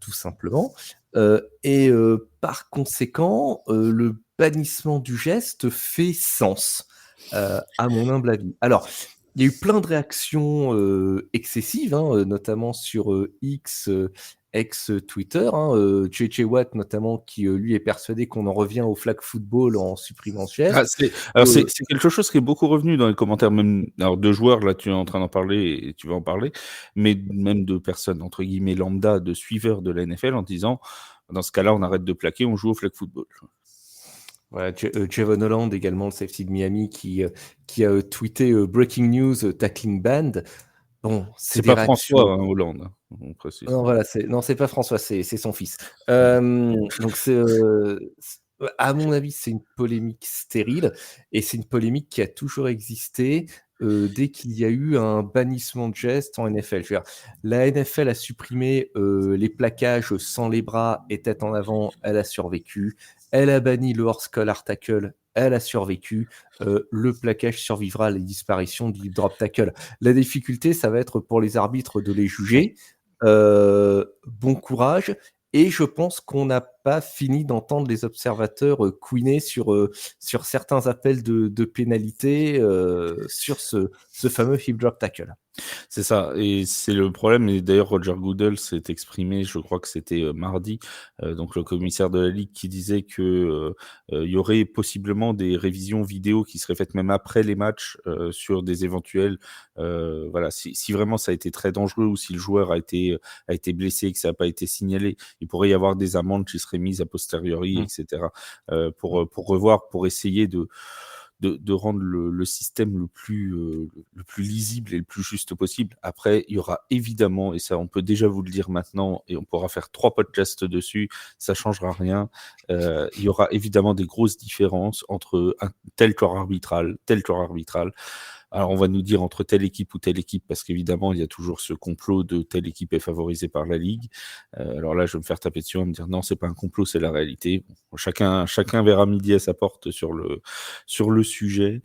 tout simplement. Par conséquent, le bannissement du geste fait sens, à mon humble avis. Alors, il y a eu plein de réactions, excessives, hein, notamment sur, X, ex-Twitter, hein, JJ Watt notamment qui, lui est persuadé qu'on en revient au flag football en supprimant ce Ah, geste. c'est quelque chose qui est beaucoup revenu dans les commentaires, même alors de joueurs, là tu es en train d'en parler et tu vas en parler, mais même de personnes entre guillemets lambda, de suiveurs de la NFL en disant dans ce cas-là on arrête de plaquer, on joue au flag football. Voilà, Javon Holland également, le safety de Miami qui a, tweeté, breaking news, tackling banned. Bon, c'est C'est des pas réactions. François Hollande, hein, on précise. Non, voilà, c'est pas François, c'est son fils. Donc à mon avis, c'est une polémique stérile et c'est une polémique qui a toujours existé, dès qu'il y a eu un bannissement de gestes en NFL. Je veux dire, la NFL a supprimé, les plaquages sans les bras et tête en avant, elle a survécu. Elle a banni le horse collar tackle, elle a survécu. Le plaquage survivra à la disparition du drop tackle. La difficulté, ça va être pour les arbitres de les juger. Bon courage. Et je pense qu'on n'a pas fini d'entendre les observateurs couiner sur certains appels de pénalité sur ce fameux hip drop tackle. C'est ça, et c'est le problème. Et d'ailleurs, Roger Goodell s'est exprimé, je crois que c'était mardi, donc le commissaire de la Ligue, qui disait que il y aurait possiblement des révisions vidéo qui seraient faites même après les matchs sur des éventuels, voilà, si vraiment ça a été très dangereux ou si le joueur a été blessé et que ça n'a pas été signalé, il pourrait y avoir des amendes qui seraient mises a posteriori, etc. Pour revoir, pour essayer de rendre le système le plus lisible et le plus juste possible. Après, il y aura évidemment, et ça on peut déjà vous le dire maintenant, et on pourra faire 3 podcasts dessus, ça changera rien, il y aura évidemment des grosses différences entre un tel corps arbitral. Alors, on va nous dire entre telle équipe ou telle équipe, parce qu'évidemment, il y a toujours ce complot de telle équipe est favorisée par la Ligue. Alors là, je vais me faire taper dessus et me dire non, c'est pas un complot, c'est la réalité. Bon, chacun verra midi à sa porte sur le sujet.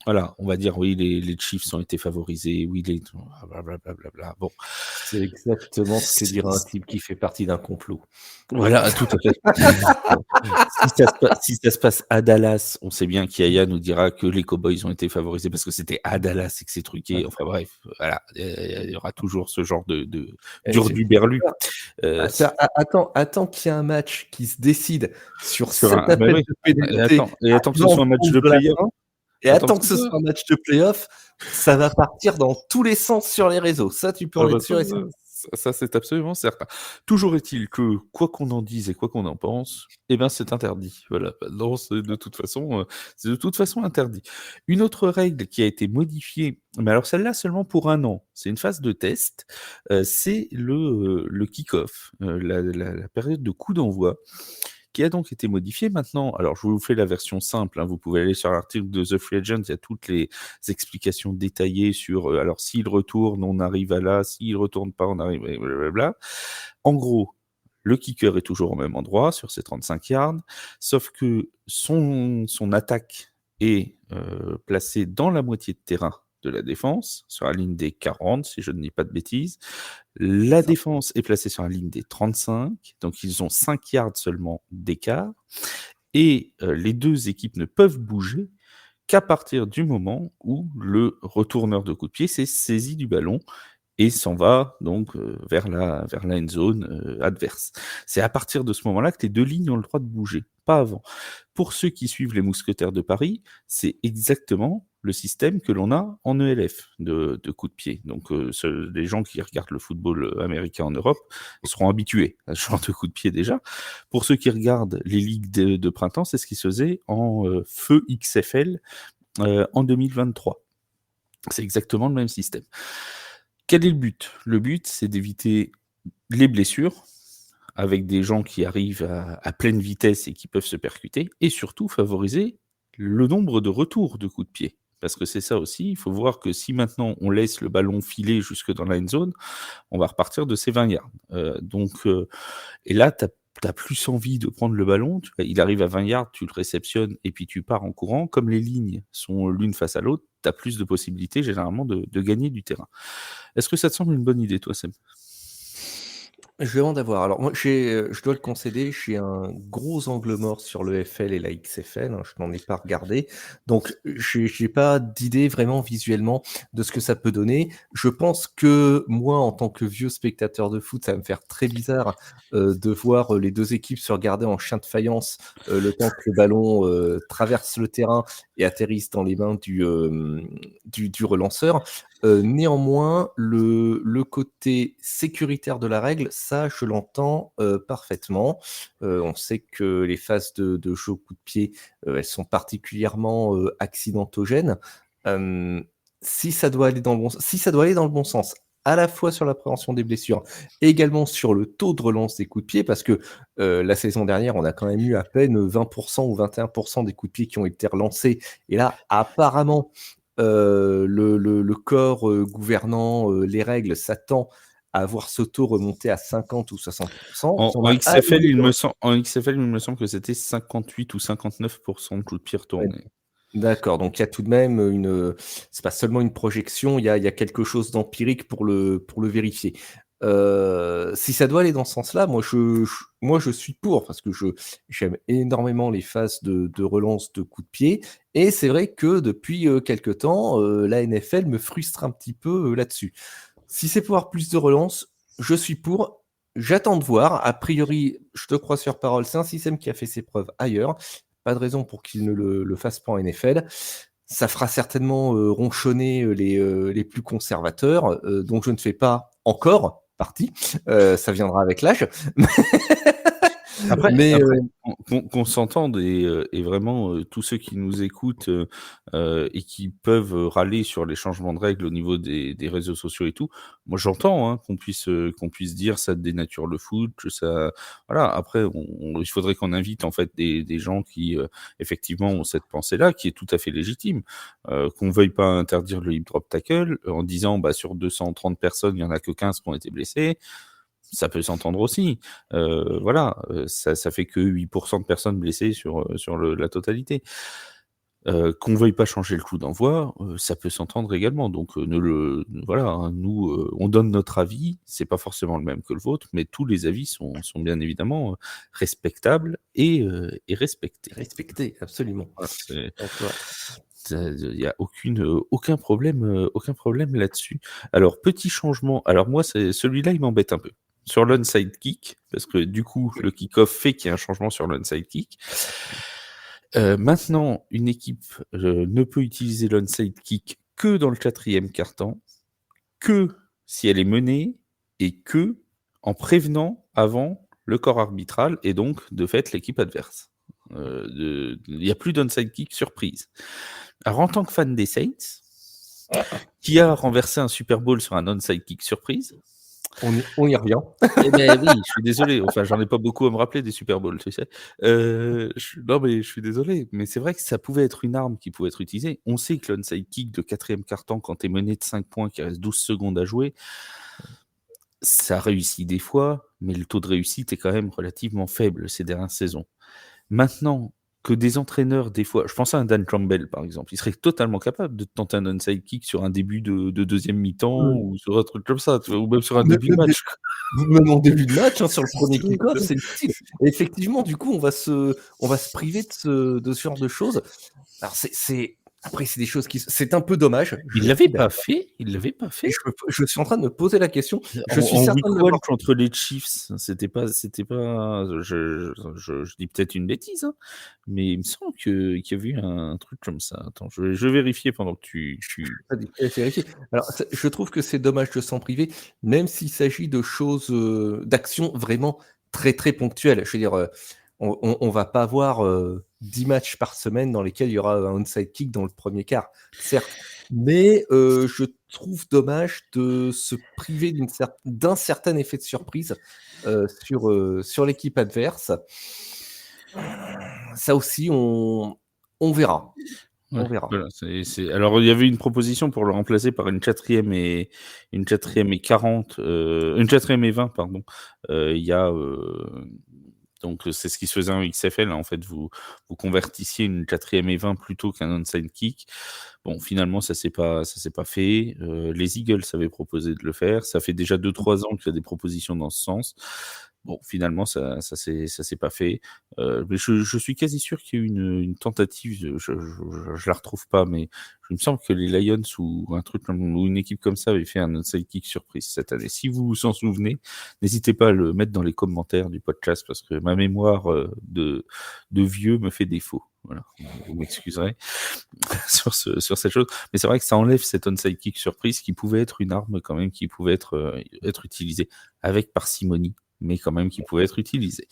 Voilà, on va dire oui, les Chiefs ont été favorisés, oui, blablabla. Bon, C'est exactement ce que dirait un type qui fait partie d'un complot. voilà, tout à fait. Si ça se passe à Dallas, on sait bien qu'Yaya nous dira que les Cowboys ont été favorisés parce que c'était à Dallas et que c'est truqué. Ouais. Enfin bref, voilà, il y aura toujours ce genre de Et d'hurluberlu. attends qu'il y ait un match qui se décide sur Sur cet un, bah appel oui. de pénalité. Et attends que ce soit un match de playoff. Et Attends attends que ce soit un match de playoff, ça va partir dans tous les sens sur les réseaux. Ça, tu peux en être sûr et certain. Ça, c'est absolument certain. Toujours est-il que, quoi qu'on en dise et quoi qu'on en pense, eh ben, c'est interdit. Voilà. Non, c'est de toute façon interdit. Une autre règle qui a été modifiée, mais alors celle-là seulement pour 1 an, c'est une phase de test, c'est le kick-off, la période de coup d'envoi, qui a donc été modifié maintenant. Alors, je vous fais la version simple, hein, vous pouvez aller sur l'article de The Free Agent, il y a toutes les explications détaillées sur, alors s'il retourne, on arrive à là, s'il retourne pas, on arrive à blablabla. En gros, le kicker est toujours au même endroit, sur ses 35 yards, sauf que son attaque est placée dans la moitié de terrain de la défense, sur la ligne des 40, si je ne dis pas de bêtises. La défense est placée sur la ligne des 35, donc ils ont 5 yards seulement d'écart. Et les 2 équipes ne peuvent bouger qu'à partir du moment où le retourneur de coup de pied s'est saisi du ballon et s'en va donc vers la end zone adverse. C'est à partir de ce moment-là que les 2 lignes ont le droit de bouger, pas avant. Pour ceux qui suivent les Mousquetaires de Paris, c'est exactement le système que l'on a en ELF de coup de pied. Donc les gens qui regardent le football américain en Europe seront habitués à ce genre de coup de pied déjà. Pour ceux qui regardent les ligues de printemps, c'est ce qui se faisait en feu XFL en 2023. C'est exactement le même système. Quel est le but ? Le but, c'est d'éviter les blessures avec des gens qui arrivent à pleine vitesse et qui peuvent se percuter, et surtout favoriser le nombre de retours de coups de pied. Parce que c'est ça aussi, il faut voir que si maintenant on laisse le ballon filer jusque dans la end zone, on va repartir de ces 20 yards. Et là, tu as plus envie de prendre le ballon, il arrive à 20 yards, tu le réceptionnes et puis tu pars en courant. Comme les lignes sont l'une face à l'autre, tu as plus de possibilités généralement de gagner du terrain. Est-ce que ça te semble une bonne idée, toi, Seb? Je demande à voir. Alors moi, je dois le concéder, j'ai un gros angle mort sur le FL et la XFL, hein, je n'en ai pas regardé. Donc j'ai pas d'idée vraiment visuellement de ce que ça peut donner. Je pense que moi, en tant que vieux spectateur de foot, ça va me faire très bizarre de voir les deux équipes se regarder en chien de faïence le temps que le ballon traverse le terrain et atterrisse dans les mains du relanceur. Néanmoins, le côté sécuritaire de la règle, ça, je l'entends parfaitement. On sait que les phases de jeu au coup de pied, elles sont particulièrement accidentogènes. Si ça doit aller dans le bon sens, à la fois sur la prévention des blessures et également sur le taux de relance des coups de pied, parce que la saison dernière, on a quand même eu à peine 20% ou 21% des coups de pied qui ont été relancés. Et là, apparemment, le corps gouvernant les règles s'attend à voir ce taux remonter à 50 ou 60%. En XFL, il me semble que c'était 58 ou 59% de coups de pied retournés. D'accord, donc il y a tout de même c'est pas seulement une projection, il y a quelque chose d'empirique pour le vérifier. Si ça doit aller dans ce sens-là, moi je suis pour, parce que j'aime énormément les phases de relance de coups de pied, et c'est vrai que depuis quelque temps, la NFL me frustre un petit peu là-dessus. Si c'est pour avoir plus de relance, je suis pour. J'attends de voir. A priori, je te crois sur parole, c'est un système qui a fait ses preuves ailleurs. Pas de raison pour qu'il ne le fasse pas en NFL. Ça fera certainement ronchonner les plus conservateurs, dont je ne fais pas encore partie. Ça viendra avec l'âge. Après, qu'on s'entende et vraiment tous ceux qui nous écoutent et qui peuvent râler sur les changements de règles au niveau des réseaux sociaux et tout, moi j'entends hein, qu'on puisse dire ça dénature le foot, que ça, voilà. Après, il faudrait qu'on invite en fait des gens qui effectivement ont cette pensée-là, qui est tout à fait légitime, qu'on veuille pas interdire le hip drop tackle en disant bah sur 230 personnes, il y en a que 15 qui ont été blessés. Ça peut s'entendre aussi. Voilà, ça fait que 8% de personnes blessées sur la totalité. Qu'on veuille pas changer le coup d'envoi, ça peut s'entendre également. Donc voilà, hein, nous, on donne notre avis, c'est pas forcément le même que le vôtre, mais tous les avis sont bien évidemment respectables et respectés. Respectés, absolument. Voilà, il n'y a aucun problème là-dessus. Alors, petit changement. Alors moi, celui-là, il m'embête un peu. Sur l'onside kick, parce que du coup, le kick-off fait qu'il y a un changement sur l'onside kick. Maintenant, une équipe ne peut utiliser l'onside kick que dans le 4e quart-temps, que si elle est menée et que en prévenant avant le corps arbitral et donc, de fait, l'équipe adverse. Il n'y a plus d'onside kick surprise. Alors, en tant que fan des Saints, qui a renversé un Super Bowl sur un onside kick surprise, on y revient. Eh ben oui, je suis désolé. Enfin, j'en ai pas beaucoup à me rappeler des Super Bowls, tu sais. Non, mais je suis désolé. Mais c'est vrai que ça pouvait être une arme qui pouvait être utilisée. On sait que l'onside kick de 4e quart-temps, quand tu es mené de 5 points, qu'il reste 12 secondes à jouer, ça réussit des fois, mais le taux de réussite est quand même relativement faible ces dernières saisons. Maintenant que des entraîneurs, des fois, je pense à un Dan Campbell par exemple, il serait totalement capable de tenter un onside kick sur un début de deuxième mi-temps ou sur un truc comme ça, tu vois, ou même sur un début de match. Même en début de match, hein, sur le premier kick-off, c'est le style. Et effectivement, du coup, on va se priver de ce genre de choses. Alors, après, c'est des choses c'est un peu dommage. Il l'avait pas fait. Je suis en train de me poser la question. Je suis en certain de week 1 contre les Chiefs, c'était pas. Je dis peut-être une bêtise, hein, mais il me semble qu'il y a eu un truc comme ça. Attends, je vais vérifier pendant que tu. Alors, je trouve que c'est dommage de s'en priver, même s'il s'agit de choses, d'actions vraiment très très ponctuelles. Je veux dire, on va pas avoir 10 matchs par semaine dans lesquels il y aura un onside kick dans le premier quart, certes. Mais je trouve dommage de se priver d'un certain effet de surprise sur l'équipe adverse. Ça aussi, on verra. On verra. Voilà, alors, il y avait une proposition pour le remplacer par une 4e et 40, une 4e et 20, pardon. Il y a donc c'est ce qui se faisait en XFL. En fait, vous convertissiez une 4e et 20 plutôt qu'un onside kick. Bon, finalement, ça s'est pas fait. Les Eagles avaient proposé de le faire. Ça fait déjà 2-3 ans qu'il y a des propositions dans ce sens. Bon, finalement, ça s'est pas fait. Mais je suis quasi sûr qu'il y a eu une tentative. Je la retrouve pas, mais il me semble que les Lions ou une équipe comme ça avait fait un onside kick surprise cette année. Si vous vous en souvenez, n'hésitez pas à le mettre dans les commentaires du podcast parce que ma mémoire de vieux me fait défaut. Voilà, vous m'excuserez sur cette chose. Mais c'est vrai que ça enlève cet onside kick surprise qui pouvait être une arme quand même, qui pouvait être utilisée avec parcimonie, mais quand même qui pouvait être utilisée.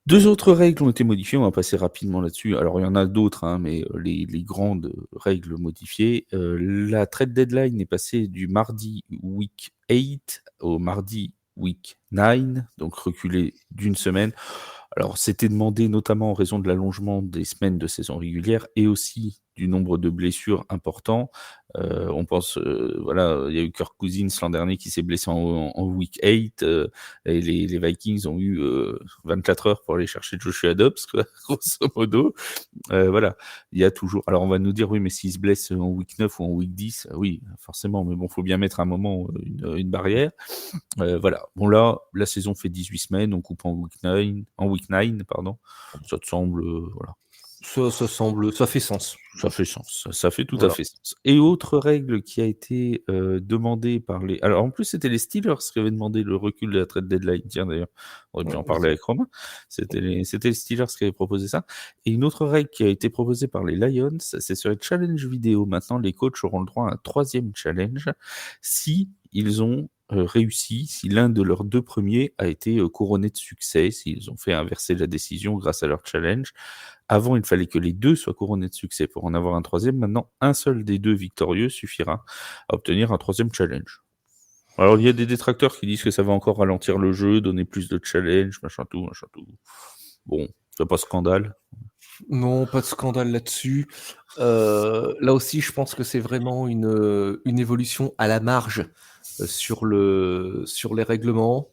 2 autres règles ont été modifiées, on va passer rapidement là-dessus. Alors il y en a d'autres, hein, mais les grandes règles modifiées. La trade deadline est passée du mardi week 8 au mardi week 9, donc reculé d'une semaine. Alors, c'était demandé notamment en raison de l'allongement des semaines de saison régulière et aussi du nombre de blessures importants. On pense, voilà, il y a eu Kirk Cousins l'an dernier qui s'est blessé en week 8 et les Vikings ont eu 24 heures pour aller chercher Joshua Dobbs, quoi, grosso modo. Voilà, il y a toujours. Alors, on va nous dire, oui, mais s'il se blesse en week 9 ou en week 10, oui, forcément, mais bon, il faut bien mettre un moment une barrière. Voilà. Bon, là, la saison fait 18 semaines, on coupe en week 9, pardon. Ça te semble, voilà. Ça fait sens. Ça fait sens, ça fait tout Voilà. à fait sens. Et autre règle qui a été demandée par les... Alors, en plus, c'était les Steelers qui avaient demandé le recul de la trade deadline. Tiens, d'ailleurs, on aurait dû en parler avec Romain. C'était les Steelers qui avaient proposé ça. Et une autre règle qui a été proposée par les Lions, c'est sur les challenges vidéo. Maintenant, les coachs auront le droit à un 3e challenge si ils ont réussi, si l'un de leurs 2 premiers a été couronné de succès, s'ils ont fait inverser la décision grâce à leur challenge. Avant, il fallait que les 2 soient couronnés de succès pour en avoir un 3e. Maintenant, un seul des 2 victorieux suffira à obtenir un 3e challenge. Alors, il y a des détracteurs qui disent que ça va encore ralentir le jeu, donner plus de challenge, machin tout. Bon, c'est pas scandale. Non, pas de scandale là-dessus. Là aussi, je pense que c'est vraiment une évolution à la marge sur les règlements.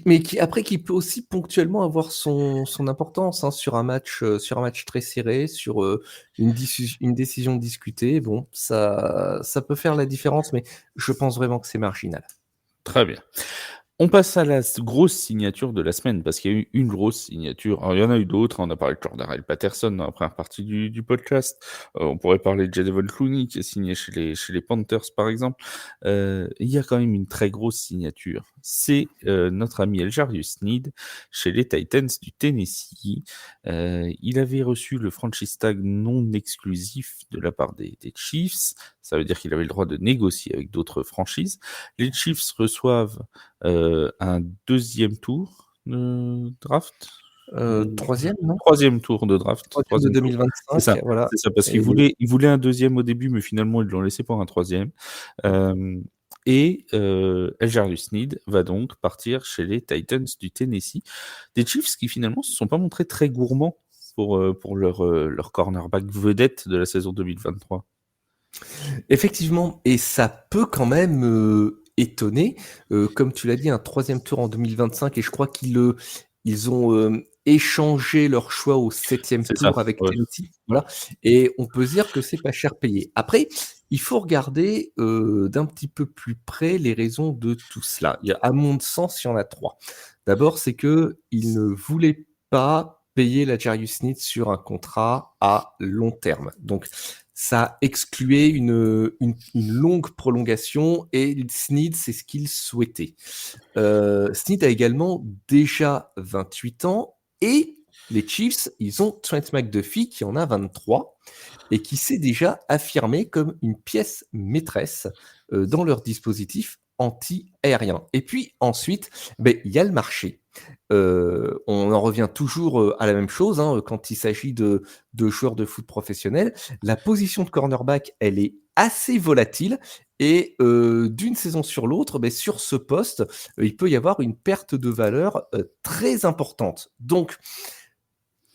Mais qui peut aussi ponctuellement avoir son importance, hein, sur un match très serré, sur une décision discutée. Bon, ça peut faire la différence, mais je pense vraiment que c'est marginal. Très bien. On passe à la grosse signature de la semaine, parce qu'il y a eu une grosse signature. Alors, il y en a eu d'autres. On a parlé de Jordan Patterson dans la première partie du podcast. On pourrait parler de Jadevon Clowney, qui est signé chez les Panthers, par exemple. Il y a quand même une très grosse signature. C'est notre ami L'Jarius Sneed chez les Titans du Tennessee. Il avait reçu le franchise tag non exclusif de la part des Chiefs. Ça veut dire qu'il avait le droit de négocier avec d'autres franchises. Les Chiefs reçoivent un 2e tour de draft. 3e, non ? 3e tour de draft. 3e de 2025, c'est ça, voilà. C'est ça, parce qu'ils voulaient un 2e au début, mais finalement, ils l'ont laissé pour un 3e. Et L'Jarius Sneed va donc partir chez les Titans du Tennessee. Des Chiefs qui finalement se sont pas montrés très gourmands pour leur cornerback vedette de la saison 2023. Effectivement, et ça peut quand même étonner. Comme tu l'as dit, un 3e tour en 2025, et je crois ils ont échangé leur choix au 7e tour avec Tennessee. Voilà. Et on peut se dire que c'est pas cher payé. Après, il faut regarder d'un petit peu plus près les raisons de tout cela. À mon sens, il y en a 3. D'abord, c'est qu'ils ne voulaient pas payer L'Jarius Sneed sur un contrat à long terme. Donc, ça excluait une longue prolongation, et Sneed, c'est ce qu'il souhaitait. Sneed a également déjà 28 ans, et les Chiefs, ils ont Trent McDuffie qui en a 23 et qui s'est déjà affirmé comme une pièce maîtresse dans leur dispositif anti-aérien. Et puis ensuite, il y a le marché. On en revient toujours à la même chose, hein, quand il s'agit de joueurs de foot professionnels. La position de cornerback, elle est assez volatile, et d'une saison sur l'autre, sur ce poste, il peut y avoir une perte de valeur très importante. Donc,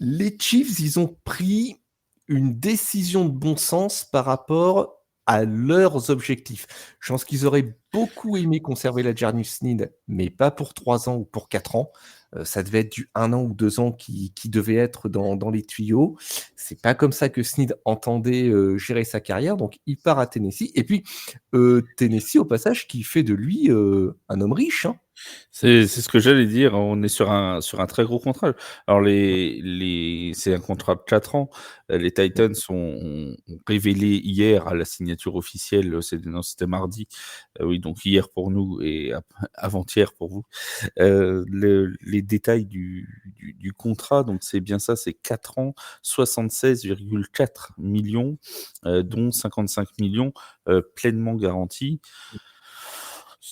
les Chiefs, ils ont pris une décision de bon sens par rapport à leurs objectifs. Je pense qu'ils auraient beaucoup aimé conserver la L'Jarius Sneed, mais pas pour 3 ans ou pour 4 ans. Ça devait être du 1 an ou 2 ans qui devait être dans les tuyaux. C'est pas comme ça que Sneed entendait gérer sa carrière, donc il part à Tennessee. Et puis, Tennessee, au passage, qui fait de lui un homme riche, hein. C'est ce que j'allais dire. On est sur un très gros contrat. Alors c'est un contrat de 4 ans. Les Titans ont révélé hier à la signature officielle, c'était mardi, oui, donc hier pour nous et avant-hier pour vous, les détails du contrat. Donc c'est bien ça, c'est 4 ans, 76,4 millions, dont 55 millions pleinement garantis.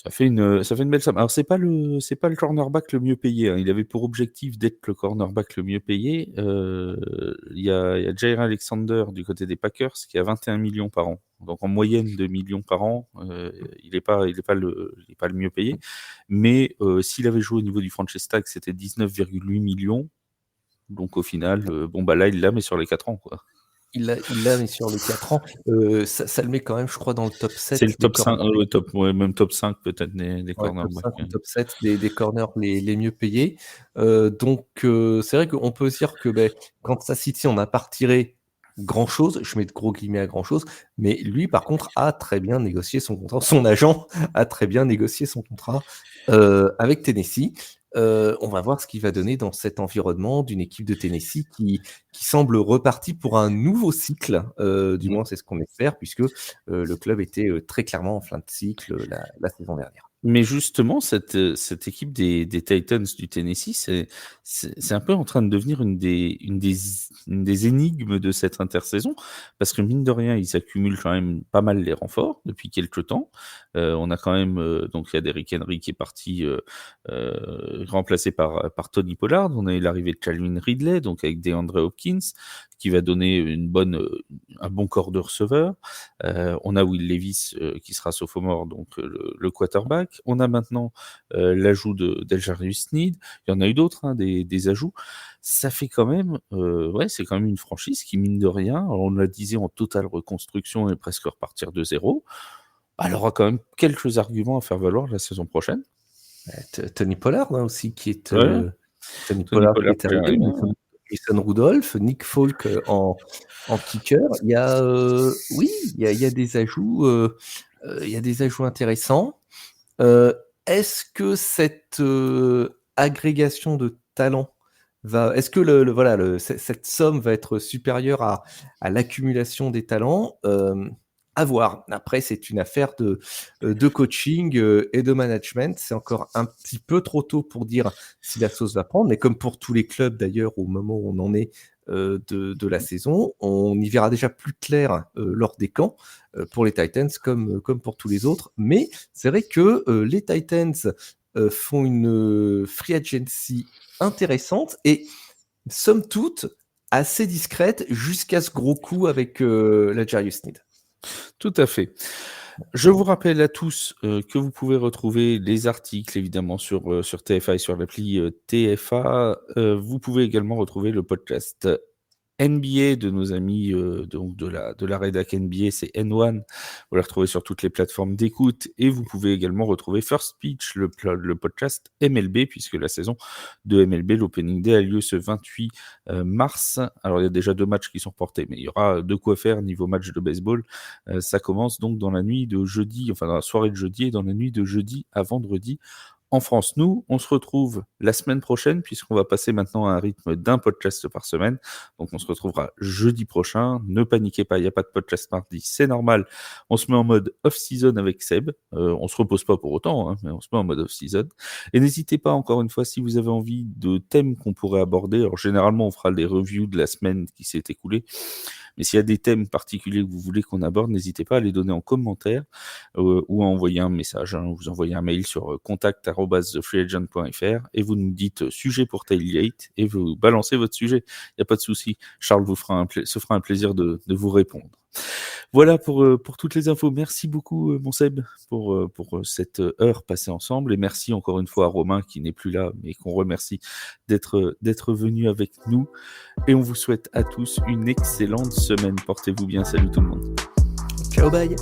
Ça fait une belle somme. Alors c'est pas le cornerback le mieux payé, hein. Il avait pour objectif d'être le cornerback le mieux payé. Il y a Jair Alexander du côté des Packers qui a 21 millions par an. Donc en moyenne de millions par an, il est pas le mieux payé. Mais s'il avait joué au niveau du franchise tag, c'était 19,8 millions. Donc au final, là il l'a mais sur les 4 ans, quoi. Il l'a mis sur les 4 ans. Ça le met quand même, je crois, dans le top 7 C'est le des top 5, corners. même top 5 peut-être des Ouais, top cornerbacks. 5 ou top 7 des corners les mieux payés. Donc, c'est vrai qu'on peut se dire que Kansas City, on n'a pas retiré grand-chose, je mets de gros guillemets à grand-chose, mais lui, par contre, a très bien négocié son contrat. Son agent a très bien négocié son contrat avec Tennessee. On va voir ce qu'il va donner dans cet environnement d'une équipe de Tennessee qui semble repartie pour un nouveau cycle, du moins c'est ce qu'on espère, puisque le club était très clairement en fin de cycle la saison dernière. Mais justement, cette équipe des Titans du Tennessee, c'est un peu en train de devenir une des énigmes de cette intersaison, parce que mine de rien, ils accumulent quand même pas mal les renforts depuis quelques temps. On a quand même donc il y a Derrick Henry qui est parti remplacé par Tony Pollard. On a eu l'arrivée de Calvin Ridley, donc avec DeAndre Hopkins, qui va donner un bon corps de receveur. On a Will Levis qui sera sophomore, donc le quarterback. On a maintenant l'ajout d'El-Jarius Sneed. Il y en a eu d'autres, hein, des ajouts. Ça fait quand même, c'est quand même une franchise qui, mine de rien, on la disait en totale reconstruction et presque repartir de zéro. Elle aura quand même quelques arguments à faire valoir la saison prochaine. Tony Pollard, hein, aussi, qui est Tony Pollard qui est arrivé. Mason Rudolph, Nick Folk en kicker. Il y a des ajouts, il y a des ajouts intéressants. Est-ce que cette agrégation de talents est-ce que cette somme va être supérieure à l'accumulation des talents? À voir. Après, c'est une affaire de coaching et de management. C'est encore un petit peu trop tôt pour dire si la sauce va prendre, mais comme pour tous les clubs d'ailleurs, au moment où on en est de la saison, on y verra déjà plus clair lors des camps pour les Titans comme pour tous les autres. Mais c'est vrai que les Titans font une free agency intéressante et somme toute assez discrète jusqu'à ce gros coup avec la L'Jarius Sneed. Tout à fait. Je vous rappelle à tous que vous pouvez retrouver les articles évidemment sur TFA et sur l'appli TFA. Vous pouvez également retrouver le podcast NBA de nos amis donc de la rédac NBA, c'est N1. Vous les retrouvez sur toutes les plateformes d'écoute et vous pouvez également retrouver First Pitch, le podcast MLB, puisque la saison de MLB, l'Opening Day a lieu ce 28 mars. Alors il y a déjà 2 matchs qui sont reportés, mais il y aura de quoi faire niveau match de baseball. Ça commence donc dans la nuit de jeudi, enfin dans la soirée de jeudi et dans la nuit de jeudi à vendredi en France. Nous, on se retrouve la semaine prochaine puisqu'on va passer maintenant à un rythme d'un podcast par semaine. Donc, on se retrouvera jeudi prochain. Ne paniquez pas, il n'y a pas de podcast mardi, c'est normal. On se met en mode off-season avec Seb. On se repose pas pour autant, hein, mais on se met en mode off-season. Et n'hésitez pas, encore une fois, si vous avez envie de thèmes qu'on pourrait aborder. Alors, généralement, on fera des reviews de la semaine qui s'est écoulée. Mais s'il y a des thèmes particuliers que vous voulez qu'on aborde, n'hésitez pas à les donner en commentaire ou à envoyer un message. Hein. Vous envoyez un mail sur contact@thefreeagent.fr et vous nous dites sujet pour Tailgate et vous balancez votre sujet. Il n'y a pas de souci. Charles se fera un plaisir de vous répondre. Voilà pour toutes les infos. Merci beaucoup, mon Seb, pour cette heure passée ensemble. Et merci encore une fois à Romain, qui n'est plus là, mais qu'on remercie d'être venu avec nous. Et on vous souhaite à tous une excellente semaine. Portez-vous bien. Salut tout le monde. Ciao, bye.